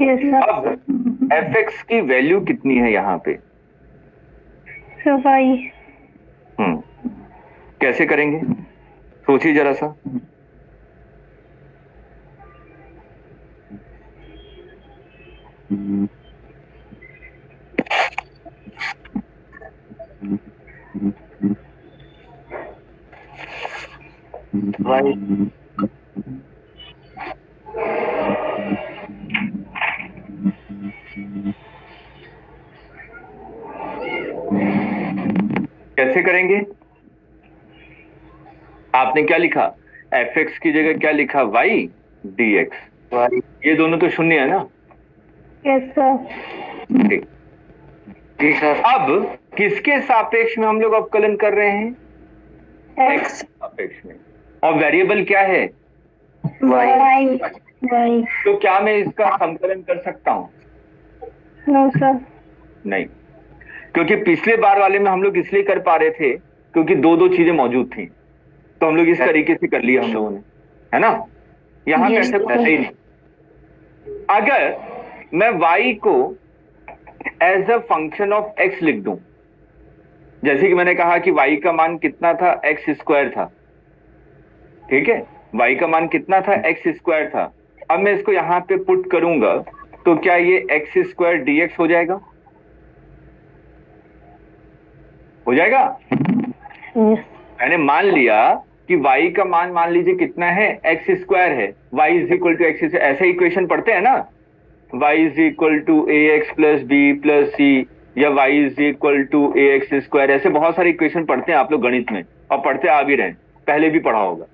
Yes sir. अब Fx की वैल्यू कितनी है यहाँ पे? वाई। कैसे करेंगे सोचिए जरा सा। वाई कैसे करेंगे? आपने क्या लिखा? Fx की जगह क्या लिखा? y dx, वाई ये दोनों तो शून्य है ना? Yes sir. ठीक, जी सर। अब किसके सापेक्ष में हम लोग अवकलन कर रहे हैं? एक्स। सापेक्ष में, और वेरिएबल क्या है? वाई। वाई। तो क्या मैं इसका संकलन कर सकता हूं? No sir. नहीं, क्योंकि पिछले बार वाले में हम लोग इसलिए कर पा रहे थे क्योंकि दो दो चीजें मौजूद थी, तो हम लोग इस तरीके से कर लिया हम लोगों ने, है ना? यहां पे Yes, ऐसे sir. कुछ नहीं। अगर मैं y को as a function of x लिख दूं, जैसे कि मैंने कहा कि y का मान कितना था? x स्क्वायर था, ठीक है? y का मान कितना था? x स्क्वायर था। अब मैं इसको यहाँ पे पुट करूंगा तो क्या ये x स्क्वायर dx हो जाएगा? हो जाएगा? यस। मैंने मान लिया कि y का मान मान लीजिए कितना है? x स्क्वायर है। y is equal to X, ऐसे इक्वेशन पढ़ते हैं ना, y is equal to A X plus B plus C, या y is equal to A X square, ऐसे बहुत सारे इक्वेशन पढ़ते हैं आप लोग गणित में, और पढ़ते आ भी रहे, पहले भी पढ़ा होगा।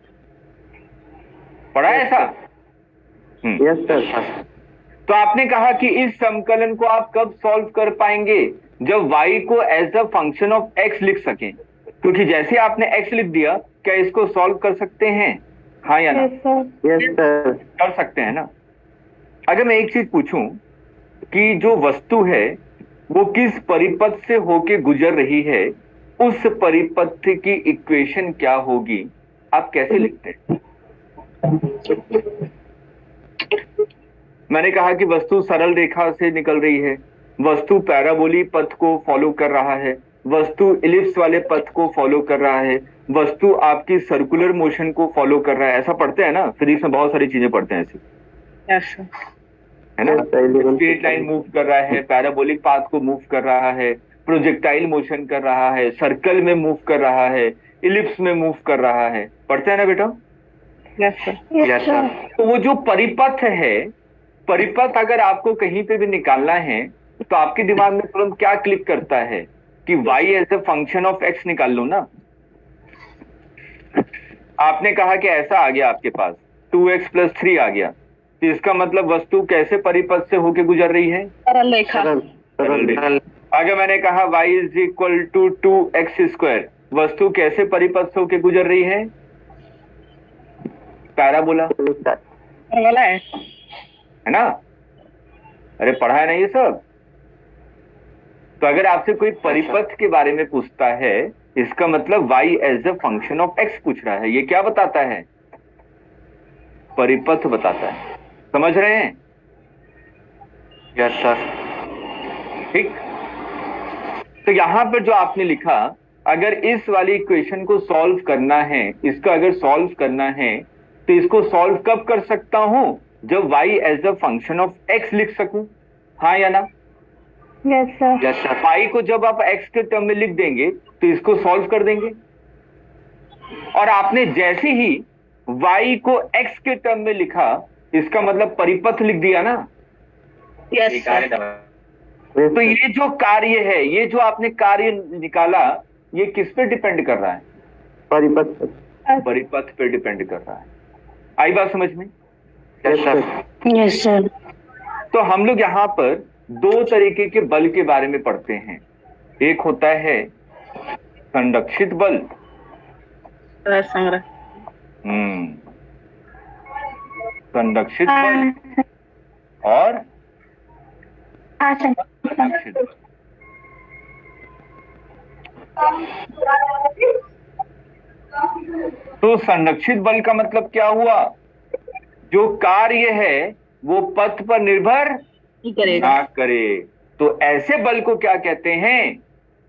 पढ़ा है ऐसा? Yes sir. तो आपने कहा कि इस समकलन को आप कब सॉल्व कर पाएंगे? जब y को as a function of x लिख सकें, क्योंकि जैसे आपने x लिख दिया, क्या इसको सॉल्व कर सकते हैं? हाँ या ना? Yes sir. Yes sir. कर सकते हैं ना? अगर मैं एक चीज पूछूं कि जो वस्तु है वो किस परिपथ से होके गुजर रही है, उस परिपथ की इक्वेशन क्या होगी? आप कैसे लिखते हैं? मैंने कहा कि वस्तु सरल रेखा से निकल रही है, वस्तु पैराबोली पथ को फॉलो कर रहा है, वस्तु इलिप्स वाले पथ को फॉलो कर रहा है, वस्तु आपकी सर्कुलर मोशन को फॉलो कर रहा है। ऐसा पढ़ते हैं ना, फिजिक्स में बहुत सारी चीजें पढ़ते हैं ऐसी, यस सर। है ना? Yes, sir. Straight line move कर रहा है, पैराबोलिक पाथ को मूव कर रहा है, प्रोजेक्टाइल मोशन कर रहा है, सर्कल में मूव कर रहा है, इलिप्स में मूव कर रहा है। पढ़ते हैं ना बेटा? Yes sir. Yes, yes sir. Sir. तो वो जो परिपथ है, परिपथ अगर आपको कहीं पे भी निकालना है तो आपके दिमाग में तुरंत क्या क्लिक करता है कि y as a function of x निकाल लो ना। आपने कहा कि ऐसा आ गया आपके पास 2x प्लस 3 आ गया, तो इसका मतलब वस्तु कैसे परिपथ से होके गुजर रही है? सरल रेखा। सरल सरल। आगे मैंने कहा y is equal to 2x square, वस्तु कैसे परिपथ से होके गुजर रही है? पैराबोला, वाला है। है ना? अरे पढ़ा है ना ये सब? तो अगर आपसे कोई परिपथ के बारे में पूछता है, इसका मतलब y as a function of x पूछ रहा है। ये क्या बताता है? परिपथ बताता है। समझ रहे हैं? Yes sir. ठीक। तो यहां पर जो आपने लिखा, अगर इस वाली इक्वेशन को सॉल्व करना है, इसको अगर सॉल्व करना है, तो इसको सॉल्व कब कर सकता हूं? जब y as a function of x लिख सकूं। हाँ या ना? Yes sir. Yes sir. y को जब आप x के टर्म में लिख देंगे तो इसको सॉल्व कर देंगे। और आपने जैसे ही y को x के टर्म में लिखा, इसका मतलब परिपथ लिख दिया ना। Yes sir. तो ये जो कार्य है, ये जो आपने कार्य निकाला, ये किस पे डिपेंड कर रहा है? परिपथ। परिपथ पे डिपेंड कर रहा है। आई बात समझ में? Yes sir. Yes sir. तो हम लोग यहाँ पर दो तरीके के बल के बारे में पढ़ते हैं। एक होता है संरक्षित बल, संग्रह। संरक्षित बल और संरक्षित बल। तो संरक्षित बल का मतलब क्या हुआ? जो कार्य है वो पथ पर निर्भर ना करे। तो ऐसे बल को क्या कहते हैं?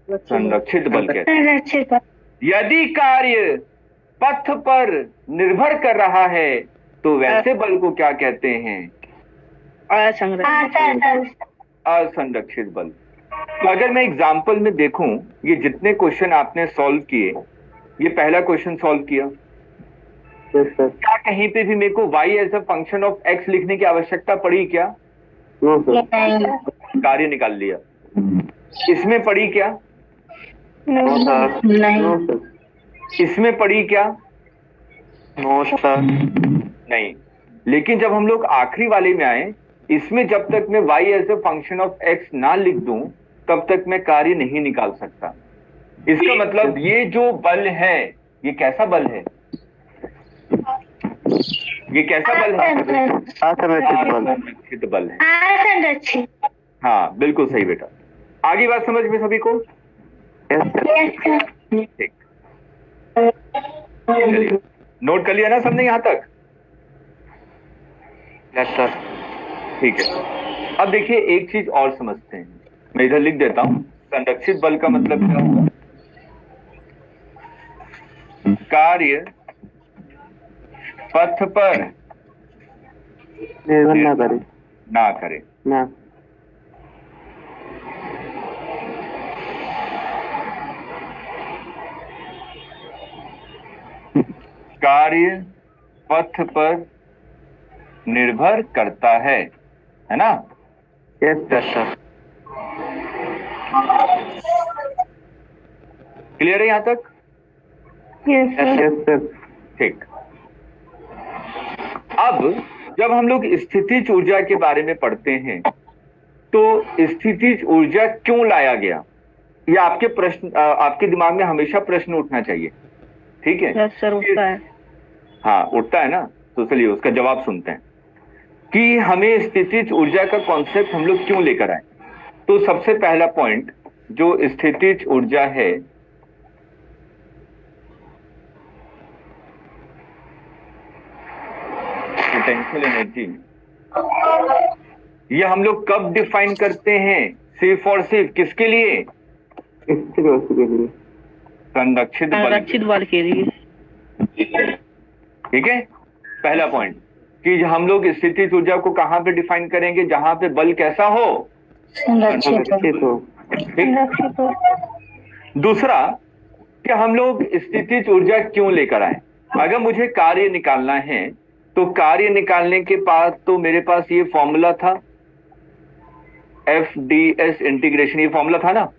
संरक्षित बल कहते हैं। यदि कार्य पथ पर निर्भर कर रहा है तो वैसे बल को क्या कहते हैं? असंरक्षित बल। तो अगर मैं एग्जाम्पल में देखूं, ये जितने क्वेश्चन आपने सॉल्व किए, ये पहला क्वेश्चन सॉल्व किया, क्या कहीं पे भी मेरे को y as a function of x लिखने की आवश्यकता पड़ी क्या? कार्य निकाल लिया। इसमें पड़ी क्या? नहीं। इसमें पड़ी क्या? No sir. नहीं। लेकिन जब हम लोग आखिरी वाले में आए, इसमें जब तक मैं y as a function of x ना लिख दूं, तब तक मैं कार्य नहीं निकाल सकता। इसका मतलब ये जो बल है, ये कैसा बल है? ये कैसा बल है? असंरक्षित बल है। हाँ, बिल्कुल सही बेटा। आगे बात समझ में सभी को? ठीक, चलिए नोट कर लिया ना सबने यहाँ तक? Yes sir. ठीक है। अब देखिए एक चीज और समझते हैं। मैं इधर लिख देता हूं। संरक्षित बल का मतलब क्या हुआ? कार्य पथ पर निर्भर ना करे। ना करे। ना। कार्य पथ पर निर्भर करता है ना? Yes sir. क्लियर है यहाँ तक? Yes sir. ठीक। अब जब हम लोग स्थितिज ऊर्जा के बारे में पढ़ते हैं, तो स्थितिज ऊर्जा क्यों लाया गया, ये आपके प्रश्न, आपके दिमाग में हमेशा प्रश्न उठना चाहिए। ठीक है? यस सर, उठता है। हाँ, उठता है ना? तो चलिए उसका जवाब सुनते हैं कि हमें स्थितिज ऊर्जा का कॉन्सेप्ट हम लोग क्यों लेकर आए। तो सबसे पहला पॉइंट, जो स्थितिज ऊर्जा है, पोटेंशियल एनर्जी, ये हम लोग कब डिफाइन करते हैं? सिर्फ और सिर्फ किसके लिए? संरक्षित बल के लिए। ठीक है? पहला पॉइंट कि हम लोग स्थितिज ऊर्जा को कहां पे डिफाइन करेंगे? जहां पे बल कैसा हो? संरक्षित हो। दूसरा कि हम लोग स्थितिज ऊर्जा क्यों लेकर आए? अगर मुझे कार्य निकालना है, तो कार्य निकालने के बाद तो मेरे पास ये फॉर्मूला था, FDS इंटीग्रेशन, ये फॉर्मूला था ना?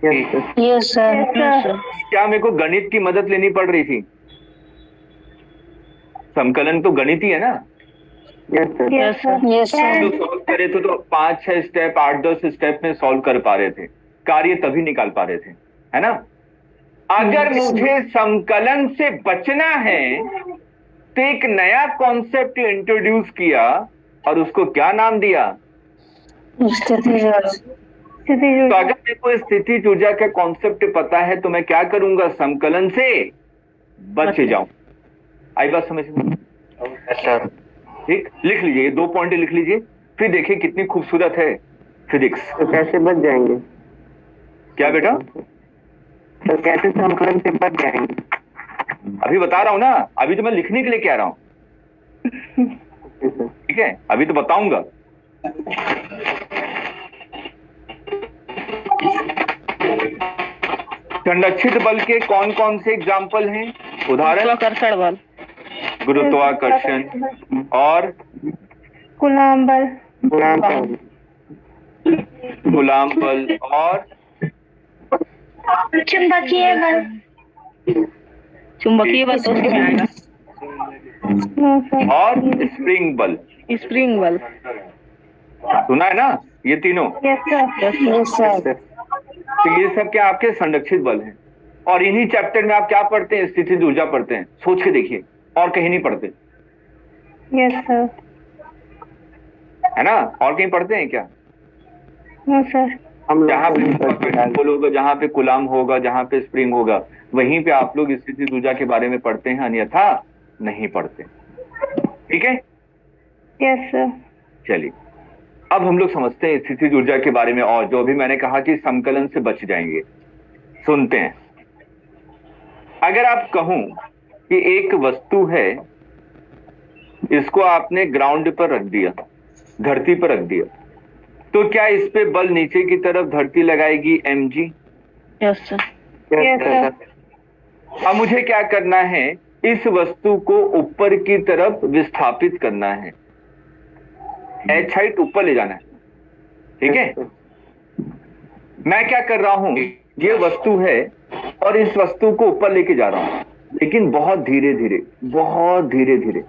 Yes sir. क्या मेरे को गणित की मदद लेनी पड़ रही थी? समकलन तो गणित ही है ना? Yes sir. तो सॉल्व करे तो 5-6 स्टेप, 8-10 स्टेप में सॉल्व कर पा रहे थे, कार्य तभी निकाल पा रहे थे, है ना? अगर मुझे समकलन से बचना है पे एक नया कॉन्सेप्ट इंट्रोड्यूस किया और उसको क्या नाम दिया? स्थिति ऊर्जा। तो अगर मेरे को स्थिति ऊर्जा का कॉन्सेप्ट पता है तो मैं क्या करूंगा? संकलन से बच जाऊं। आई बात समझ में? Yes sir. ठीक, लिख लीजिए, ये 2 पॉइंट लिख लीजिए, फिर देखिए कितनी खूबसूरत है फिजिक्स। तो कैसे बच जाएंगे? क्या बेटा? तो कैसे संकलन से बच जाएंगे? अभी बता रहा हूं ना, अभी तो मैं लिखने के लिए कह रहा हूं। Okay sir. ठीक है, अभी तो बताऊंगा। संरक्षित बल के कौन कौन से एग्जाम्पल हैं? उदाहरण? गुरुत्वाकर्षण बल, गुरुत्वाकर्षण और कूलॉम बल, गुलाम बल, गुलाम बल और चुंबकीय बल। चुंबकीय बल तो उसमें आएगा। और स्प्रिंग बल। स्प्रिंग बल। सुना है ना ये तीनों? Yes sir. तो ये सब क्या आपके संरक्षित बल हैं। और इन्हीं चैप्टर में आप क्या पढ़ते हैं? स्थितिज ऊर्जा पढ़ते हैं। सोच के देखिए, और कहीं नहीं पढ़ते, यस सर। है ना? और कहीं पढ़ते हैं क्या? No sir. हम जहाँ पे लोग बल होगा, जहाँ पे कुलाम होगा, जहाँ पे स्प्रिंग होगा, वहीं पे आप लोग स्थितिज ऊर्जा के बारे में पढ़ते हैं, अन्यथा नहीं पढ़ते। ठीक है, यस सर। चलिए अब हम लोग समझते हैं स्थितिज ऊर्जा के बारे में, और जो अभी मैंने कहा कि संकलन से बच जाएंगे। सुनते हैं। अगर आप कहूं कि एक वस्तु है, इसको आपने ग्राउंड पर रख दिया, धरती पर रख दिया, तो क्या इस पे बल नीचे की तरफ धरती लगाएगी? mg? Yes sir. Yes sir. अब मुझे क्या करना है? इस वस्तु को ऊपर की तरफ विस्थापित करना है, h हाइट ऊपर ले जाना है। ठीक है, मैं क्या कर रहा हूं? ये वस्तु है और इस वस्तु को ऊपर लेके जा रहा हूं, लेकिन बहुत धीरे धीरे, बहुत धीरे धीरे,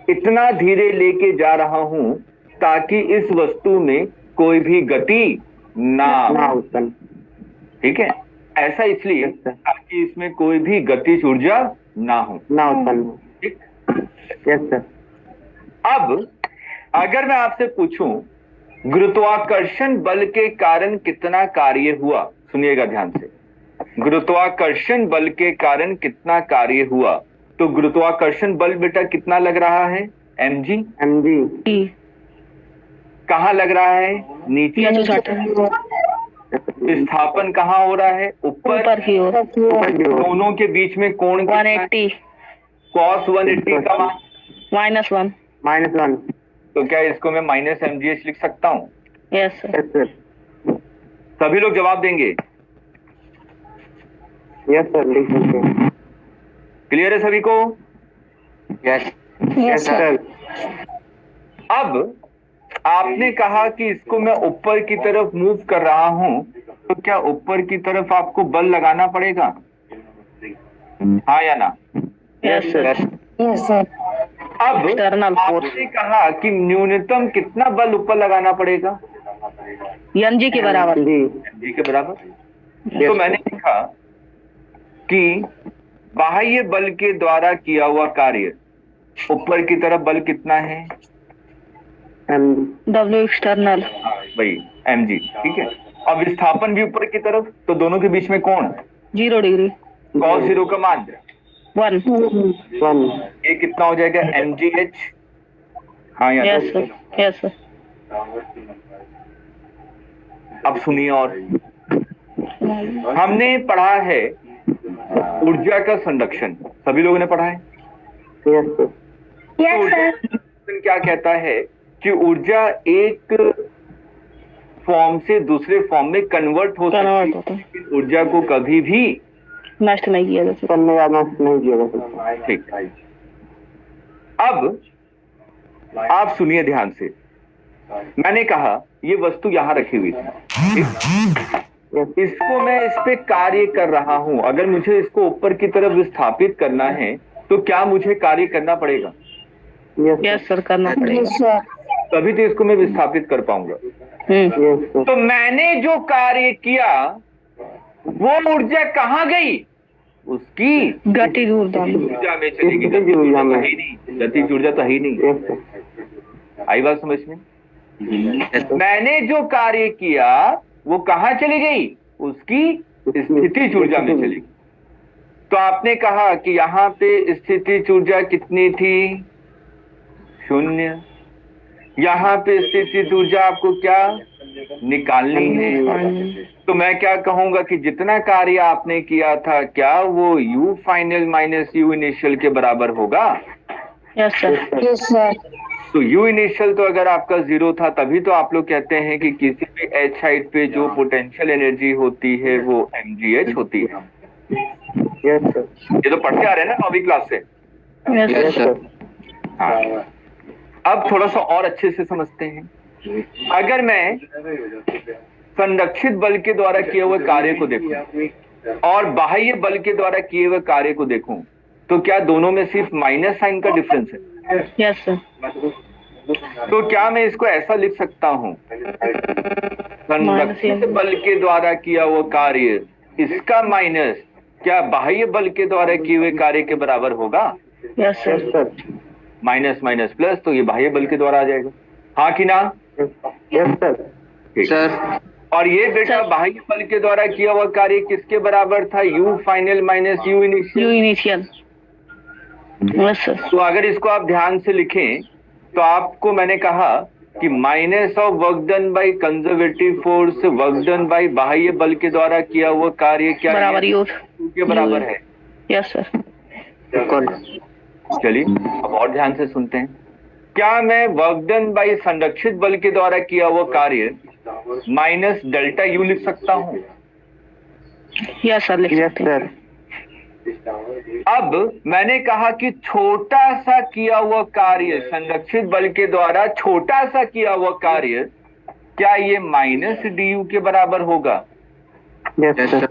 इतना धीरे लेके जा रहा हूं ताकि इस वस्तु में कोई भी गति ना हो। उत्पन्न। ठीक है, ऐसा इसलिए ताकि इसमें कोई भी गतिज ऊर्जा ना हो। ठीक, यस सर। अब अगर मैं आपसे पूछूं गुरुत्वाकर्षण बल के कारण कितना कार्य हुआ, सुनिएगा ध्यान से, गुरुत्वाकर्षण बल के कारण कितना कार्य हुआ, तो गुरुत्वाकर्षण बल बेटा कितना लग रहा है? mg। कहाँ लग रहा है? नीचे। विस्थापन कहाँ हो रहा है? ऊपर की ओर। दोनों के बीच में कोण कितना है? 180 cos 180 का मान -1। -1। तो क्या इसको मैं -mgh लिख सकता हूँ? Yes sir. Yes sir. सभी लोग जवाब देंगे? यस सर, लिख सकते हैं। क्लियर है सभी को? Yes yes sir. अब आपने कहा कि इसको मैं ऊपर की तरफ मूव कर रहा हूं, तो क्या ऊपर की तरफ आपको बल लगाना पड़ेगा? हाँ या ना? Yes sir. Yes sir. अब External force। आपने कहा कि न्यूनतम कितना बल ऊपर लगाना पड़ेगा? mg के बराबर। जी के बराबर। तो मैंने लिखा कि बाह्य बल के द्वारा किया हुआ कार्य, ऊपर की तरफ बल कितना है? W external. भाई mg। ठीक है, अब विस्थापन भी ऊपर की तरफ, तो दोनों के बीच में कोण 0 डिग्री। cos 0 का मान 1। ये कितना हो जाएगा? mgh। हाँ या यस सर। Yes sir. अब सुनिए, और हमने पढ़ा है ऊर्जा का संरक्षण, सभी लोगों ने पढ़ा है। Yes sir. Yes sir. तो क्या कहता है कि ऊर्जा एक फॉर्म से दूसरे फॉर्म में कन्वर्ट हो सकती है, ऊर्जा को कभी भी नष्ट नहीं किया जा सकता। नहीं किया जा सकता। ठीक। अब आप सुनिए ध्यान से, मैंने कहा ये वस्तु यहां रखी हुई थी, इसको मैं इस पे कार्य कर रहा हूं, अगर मुझे इसको ऊपर की तरफ विस्थापित करना है तो क्या मुझे कार्य करना पड़ेगा? यस सर, करना पड़ेगा। तभी तो इसको मैं विस्थापित कर पाऊंगा। तो मैंने जो कार्य किया वो ऊर्जा कहां गई? उसकी गतिज ऊर्जा ऊर्जा में चलेगी। गतिज ऊर्जा तो है ही नहीं, गतिज ऊर्जा तो है ही नहीं। Yes sir. आई बात समझ में? मैंने जो कार्य किया वो कहाँ चली गई? उसकी स्थितिज ऊर्जा में चली गई। तो आपने कहा कि यहाँ पे स्थितिज ऊर्जा कितनी थी? 0। यहाँ पे स्थितिज ऊर्जा आपको क्या निकालनी है? तो मैं क्या कहूंगा कि जितना कार्य आपने किया था क्या वो u final minus u initial के बराबर होगा? Yes sir. Yes sir. तो u इनिशियल तो अगर आपका 0 था तभी तो आप लोग कहते हैं कि किसी भी h हाइट पे जो पोटेंशियल एनर्जी होती है वो mgh होती है। Yes sir. ये तो पढ़ते आ रहे हैं ना 9वीं क्लास से। Yes sir. हाँ। अब थोड़ा सा और अच्छे से समझते हैं। अगर मैं संरक्षित बल के द्वारा किए हुए कार्य को देखूं और बाह्य बल के द्वारा किए हुए कार्य को देखूं तो क्या दोनों में सिर्फ माइनस साइन का डिफरेंस है? Yes sir. तो क्या मैं इसको ऐसा लिख सकता हूं, संरक्षित बल के द्वारा किया हुआ कार्य इसका माइनस क्या बाह्य बल के द्वारा किए हुए कार्य के बराबर होगा? Yes yes sir. Sir. Minus minus plus, तो ये बाह्य बल के द्वारा आ जाएगा। हाँ कि ना? Yes sir. ठीक। सर। और ये बेटा बाह्य बल के द्वारा किया हुआ कार्य किसके बराबर था? u final minus u you initial. Initial. Yes sir. तो अगर इसको आप ध्यान से लिखें तो आपको मैंने कहा कि minus of work done by conservative force work done by बाह्य बल के द्वारा किया हुआ कार्य क्या बराबर यू के बराबर है? Yes sir. चलिए अब और ध्यान से सुनते हैं। क्या मैं वर्क डन बाय संरक्षित बल के द्वारा किया हुआ कार्य माइनस डेल्टा यू लिख सकता हूं? Yes sir. लिख यस सकते हैं। सर। अब मैंने कहा कि छोटा सा किया हुआ कार्य संरक्षित बल के द्वारा छोटा सा किया हुआ कार्य क्या ये माइनस डी यू के बराबर होगा? Yes sir.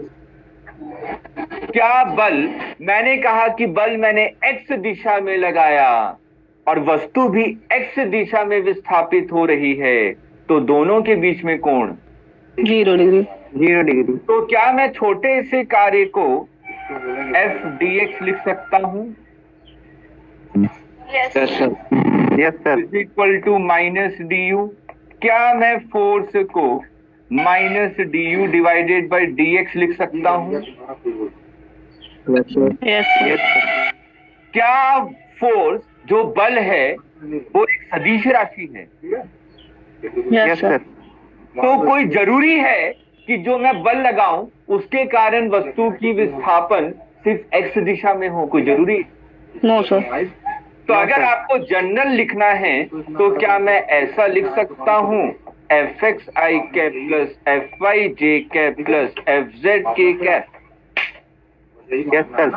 क्या बल, मैंने कहा कि बल मैंने एक्स दिशा में लगाया और वस्तु भी एक्स दिशा में विस्थापित हो रही है, तो दोनों के बीच में कोण 0 डिग्री। 0 डिग्री। तो क्या मैं छोटे से कार्य को एफ डी एक्स लिख सकता हूं? Yes sir. Yes sir. Is equal to minus D u. क्या मैं फोर्स को minus D u divided by d x लिख सकता हूं? Yes sir. यस। क्या फोर्स जो बल है वो एक सदिश राशि है? Yes yes sir. सर। तो कोई जरूरी है कि जो मैं बल लगाऊं उसके कारण वस्तु की विस्थापन सिर्फ एक्स दिशा में हो? कोई जरूरी? No sir. तो अगर आपको जनरल लिखना है तो क्या मैं ऐसा लिख सकता हूं एफ एक्स आई कैप प्लस एफ वाई जे cap plus F Z K cap? Yes sir.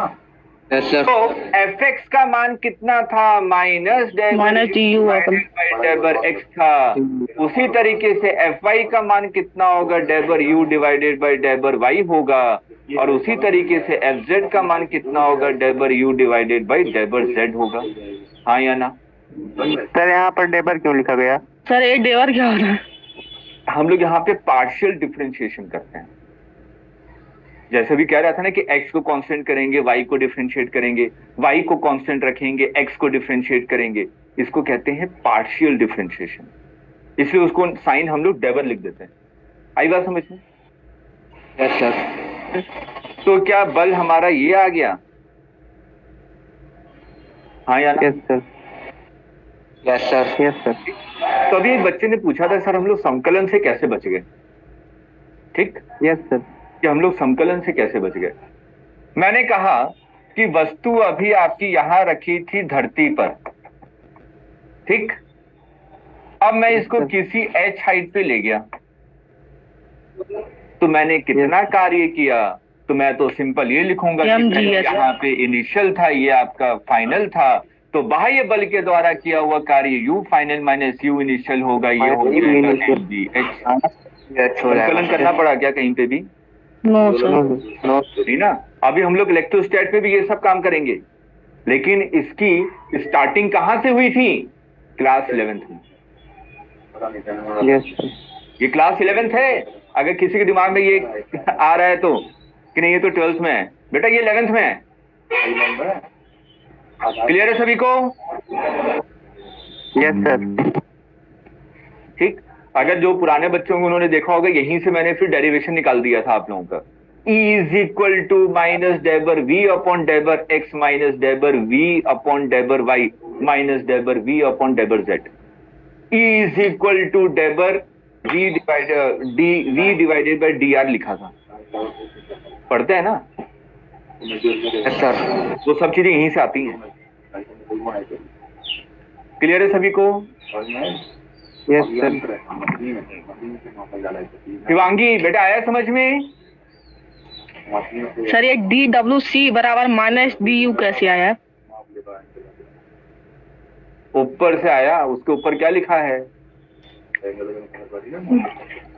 Yes sir. तो एफ एक्स का मान कितना था? माइनस माइनस डी यू डेबर एक्स था। उसी तरीके से एफ वाई का मान कितना होगा? डेबर यू डिवाइडेड बाई डेबर वाई होगा। और उसी तरीके से एफ जेड का मान कितना होगा? डेबर यू डिवाइडेड बाई डेबर जेड होगा। हाँ या ना? सर यहाँ पर डेबर क्यों लिखा गया? सर। एक डेवर क्या होता है? हम लोग यहाँ पे पार्शियल डिफरेंशिएशन करते हैं। जैसे भी कह रहा था ना कि x को कांस्टेंट करेंगे, y को डिफरेंशिएट करेंगे, y को कांस्टेंट रखेंगे, x को डिफरेंशिएट करेंगे, इसको कहते हैं पार्शियल डिफरेंशिएशन। इसलिए उसको साइन हम लोग डेबर लिख देते हैं। आई बात समझ में? Yes sir. तो क्या बल हमारा ये आ गया? हाँ या ना? Yes sir. Yes sir. Yes sir. तो अभी एक बच्चे ने पूछा था सर हम लोग संकलन से कैसे बच गए? ठीक, यस सर। कि हम लोग संकलन से कैसे बच गए? मैंने कहा कि वस्तु अभी आपकी यहां रखी थी धरती पर, ठीक। अब मैं इसको किसी h हाइट पे ले गया तो मैंने कितना कार्य किया? तो मैं तो सिंपल ये लिखूंगा कि पहले यहाँ पे इनिशियल था, ये आपका फाइनल था, तो बाह्य बल के द्वारा किया हुआ कार्य u final minus u initial होगा। ये हो गया संकलन करना पड़ा क्या कहीं पे भी? No sir. नो। नहीं ना। अभी हम लोग इलेक्ट्रोस्टैट पे भी ये सब काम करेंगे, लेकिन इसकी स्टार्टिंग कहां से हुई थी? क्लास 11th में। यस। ये क्लास 11th है। अगर किसी के दिमाग में ये आ रहा है तो कि नहीं ये तो 12th में है, बेटा ये 11th में है, क्लियर है सभी को? Yes sir. ठीक, अगर जो पुराने बच्चों को उन्होंने देखा होगा, यहीं से मैंने फिर डेरिवेशन निकाल दिया था आप लोगों का। E is equal to minus डेबर V अपॉन डेबर X माइनस डेबर V अपॉन डेबर Y माइनस डेबर V अपॉन डेबर Z। E is equal to डेबर V डिवाइडेड बाय DR लिखा था, पढ़ते हैं ना? Yes sir. वो सब चीजें यहीं से आती हैं। क्लियर है सभी को? Yes sir. शिवांगी बेटा आया समझ में? सर ये DWC बराबर माइनस DU कैसे आया? ऊपर से आया, उसके ऊपर क्या लिखा है?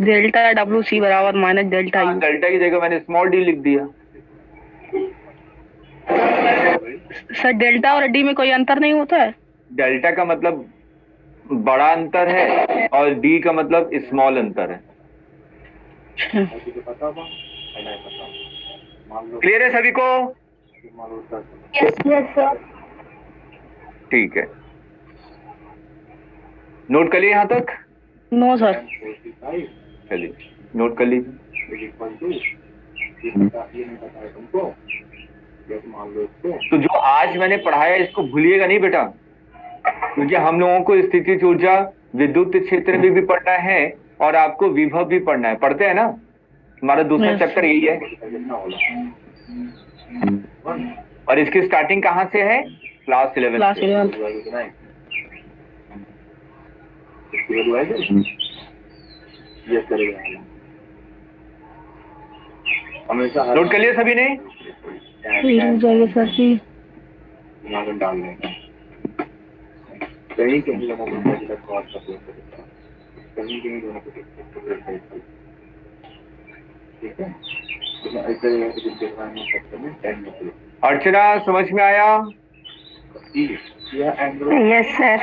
डेल्टा WC बराबर माइनस डेल्टा U। डेल्टा की जगह मैंने स्मॉल डी लिख दिया। सर डेल्टा और D में कोई अंतर नहीं होता है? डेल्टा का मतलब बड़ा अंतर है और डी का मतलब स्मॉल अंतर है। क्लियर है सभी को? Yes sir. ठीक है, नोट कर लिए यहां तक? No sir. चलिए नोट कर लीजिए। तो जो आज मैंने पढ़ाया इसको भूलिएगा नहीं बेटा, क्योंकि हम लोगों को स्थितिज ऊर्जा, विद्युत क्षेत्र में भी पढ़ना है और आपको विभव भी पढ़ना है। पढ़ते हैं ना? हमारा दूसरा चैप्टर यही है। और इसकी स्टार्टिंग कहाँ से है? क्लास 11 क्लास से। 11। नोट कर लिया सभी ने? जाइए सर जी। कहीं कहीं लोगों को कहीं कहीं दोनों को ठीक है। अर्चना समझ में आया? Yes sir.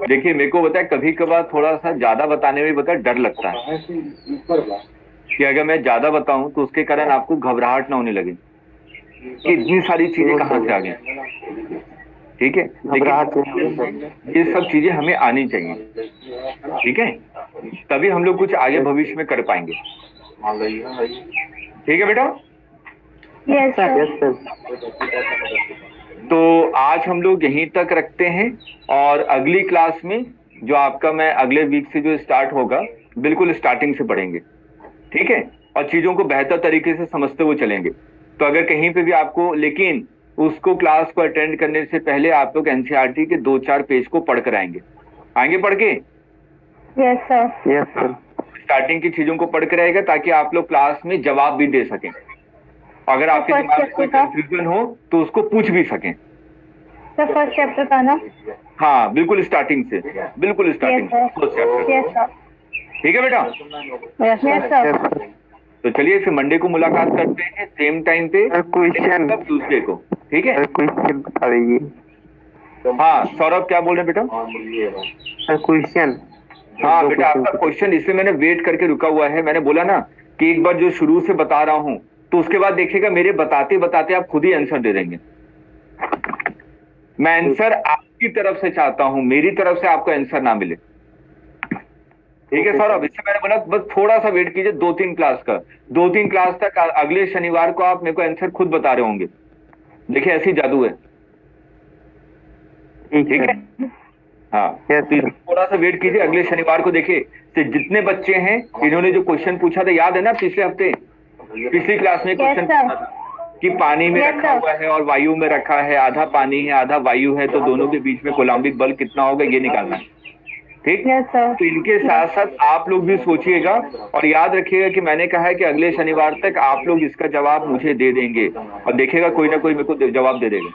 देखिए मेरे को बताया, कभी कभार थोड़ा सा ज्यादा बताने में बताया डर लगता है कि अगर मैं ज्यादा बताऊं तो उसके कारण आपको घबराहट ना होने लगे कि इतनी सारी चीजें कहाँ से आ गई। ठीक है, लेकिन ये सब चीजें हमें आनी चाहिए। ठीक है, तभी हम लोग कुछ आगे भविष्य में कर पाएंगे। ठीक है बेटा? Yes sir. तो आज हम लोग यहीं तक रखते हैं और अगली क्लास में जो आपका मैं अगले वीक से जो स्टार्ट होगा, बिल्कुल स्टार्टिंग से पढ़ेंगे। ठीक है, और चीजों को बेहतर तरीके से समझते हुए चलेंगे। तो अगर कहीं पे भी आपको, लेकिन उसको क्लास को अटेंड करने से पहले आप लोग एनसीईआरटी के 2-4 पेज को पढ़ कर आएंगे पढ़ के? Yes sir. Yes sir. Starting की चीजों को पढ़ कर आएगा ताकि आप लोग क्लास में जवाब भी दे सकें। अगर आपके दिमाग में कोई कंफ्यूजन हो तो उसको पूछ भी सकें। सर फर्स्ट चैप्टर का ना? हाँ बिल्कुल स्टार्टिंग से, बिल्कुल स्टार्टिंग से फर्स्ट चैप्टर। Yes sir. ठीक है बेटा? Yes sir. तो चलिए फिर मंडे को मुलाकात करते हैं सेम टाइम पे, क्वेश्चन ट्यूसडे को। ठीक है? क्वेश्चन बता दीजिए। हाँ सौरभ क्या बोल रहे हैं बेटा? Sir question. हाँ बेटा आपका क्वेश्चन इसलिए मैंने वेट करके रुका हुआ है। मैंने बोला ना कि एक बार जो शुरू से बता रहा हूँ तो उसके बाद देखिएगा मेरे बताते बताते आप खुद ही आंसर दे देंगे। मैं आंसर आपकी तरफ से चाहता हूं, मेरी तरफ से आपको आंसर ना मिले। ठीक है सौरभ, इससे मैंने बोला बस थोड़ा सा वेट कीजिए 2-3 क्लास का। 2-3 क्लास तक अगले शनिवार को आप मेरे को आंसर खुद बता रहे होंगे। देखिए ऐसी जादू है। ठीक है? हाँ तो थोड़ा सा वेट कीजिए, अगले शनिवार को देखिए तो जितने बच्चे हैं इन्होंने जो क्वेश्चन पूछा था, याद है ना पिछले हफ्ते, पिछली क्लास में क्वेश्चन पूछा था कि पानी में रखा हुआ है और वायु में रखा है, आधा पानी है आधा वायु है, तो दोनों के बीच में कोलम्बिक बल कितना होगा ये निकालना है। ठीक? तो इनके साथ साथ आप लोग भी सोचिएगा और याद रखिएगा कि मैंने कहा है कि अगले शनिवार तक आप लोग इसका जवाब मुझे दे देंगे और देखिएगा कोई ना कोई मेरे को जवाब दे देगा।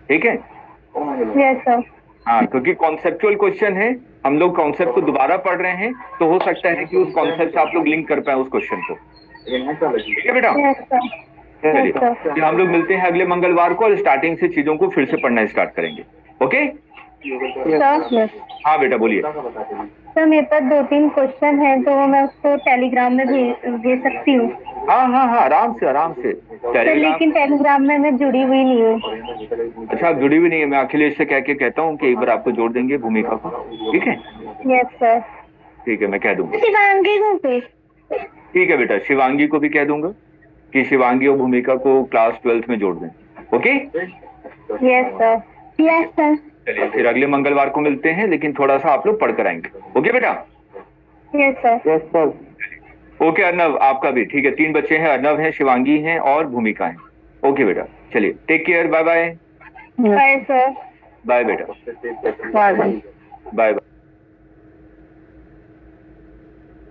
ठीक है? Yes sir. हाँ, क्योंकि कॉन्सेप्चुअल क्वेश्चन है, हम लोग कॉन्सेप्ट को दोबारा पढ़ रहे हैं, तो हो सकता है कि उस कॉन्सेप्ट से आप लोग लिंक कर पाए उस क्वेश्चन को। ठीक है बेटा? चलिए फिर हम लोग मिलते हैं अगले मंगलवार को और स्टार्टिंग से चीजों को फिर से पढ़ना स्टार्ट करेंगे। ओके? सर हाँ बेटा बोलिए। सर मेरे पास 2-3 क्वेश्चन है तो मैं उसको टेलीग्राम में भेज सकती हूँ। हाँ हाँ हाँ, आराम से सर टेलीग्राम। लेकिन टेलीग्राम में मैं जुड़ी हुई नहीं हूँ। अच्छा, आप जुड़ी हुई नहीं है, मैं अखिलेश से कह के कहता हूँ कि एक बार आपको जोड़ देंगे भूमिका को, ठीक है? Yes sir. ठीक है, मैं कह दूंगा। शिवांगी को पे। ठीक है बेटा, शिवांगी को भी कह दूंगा कि शिवांगी और भूमिका को क्लास 12th में जोड़ दें। Okay, yes sir. Yes sir. चलिए फिर अगले मंगलवार को मिलते हैं, लेकिन थोड़ा सा आप लोग पढ़ कर आएंगे। ओके बेटा? Yes sir. Yes sir. Okay Arnav, आपका भी ठीक है। 3 बच्चे हैं, अर्नव है, शिवांगी है और भूमिका है। ओके बेटा, चलिए take care, bye bye. Bye sir. Bye बेटा, बाय। Bye bye.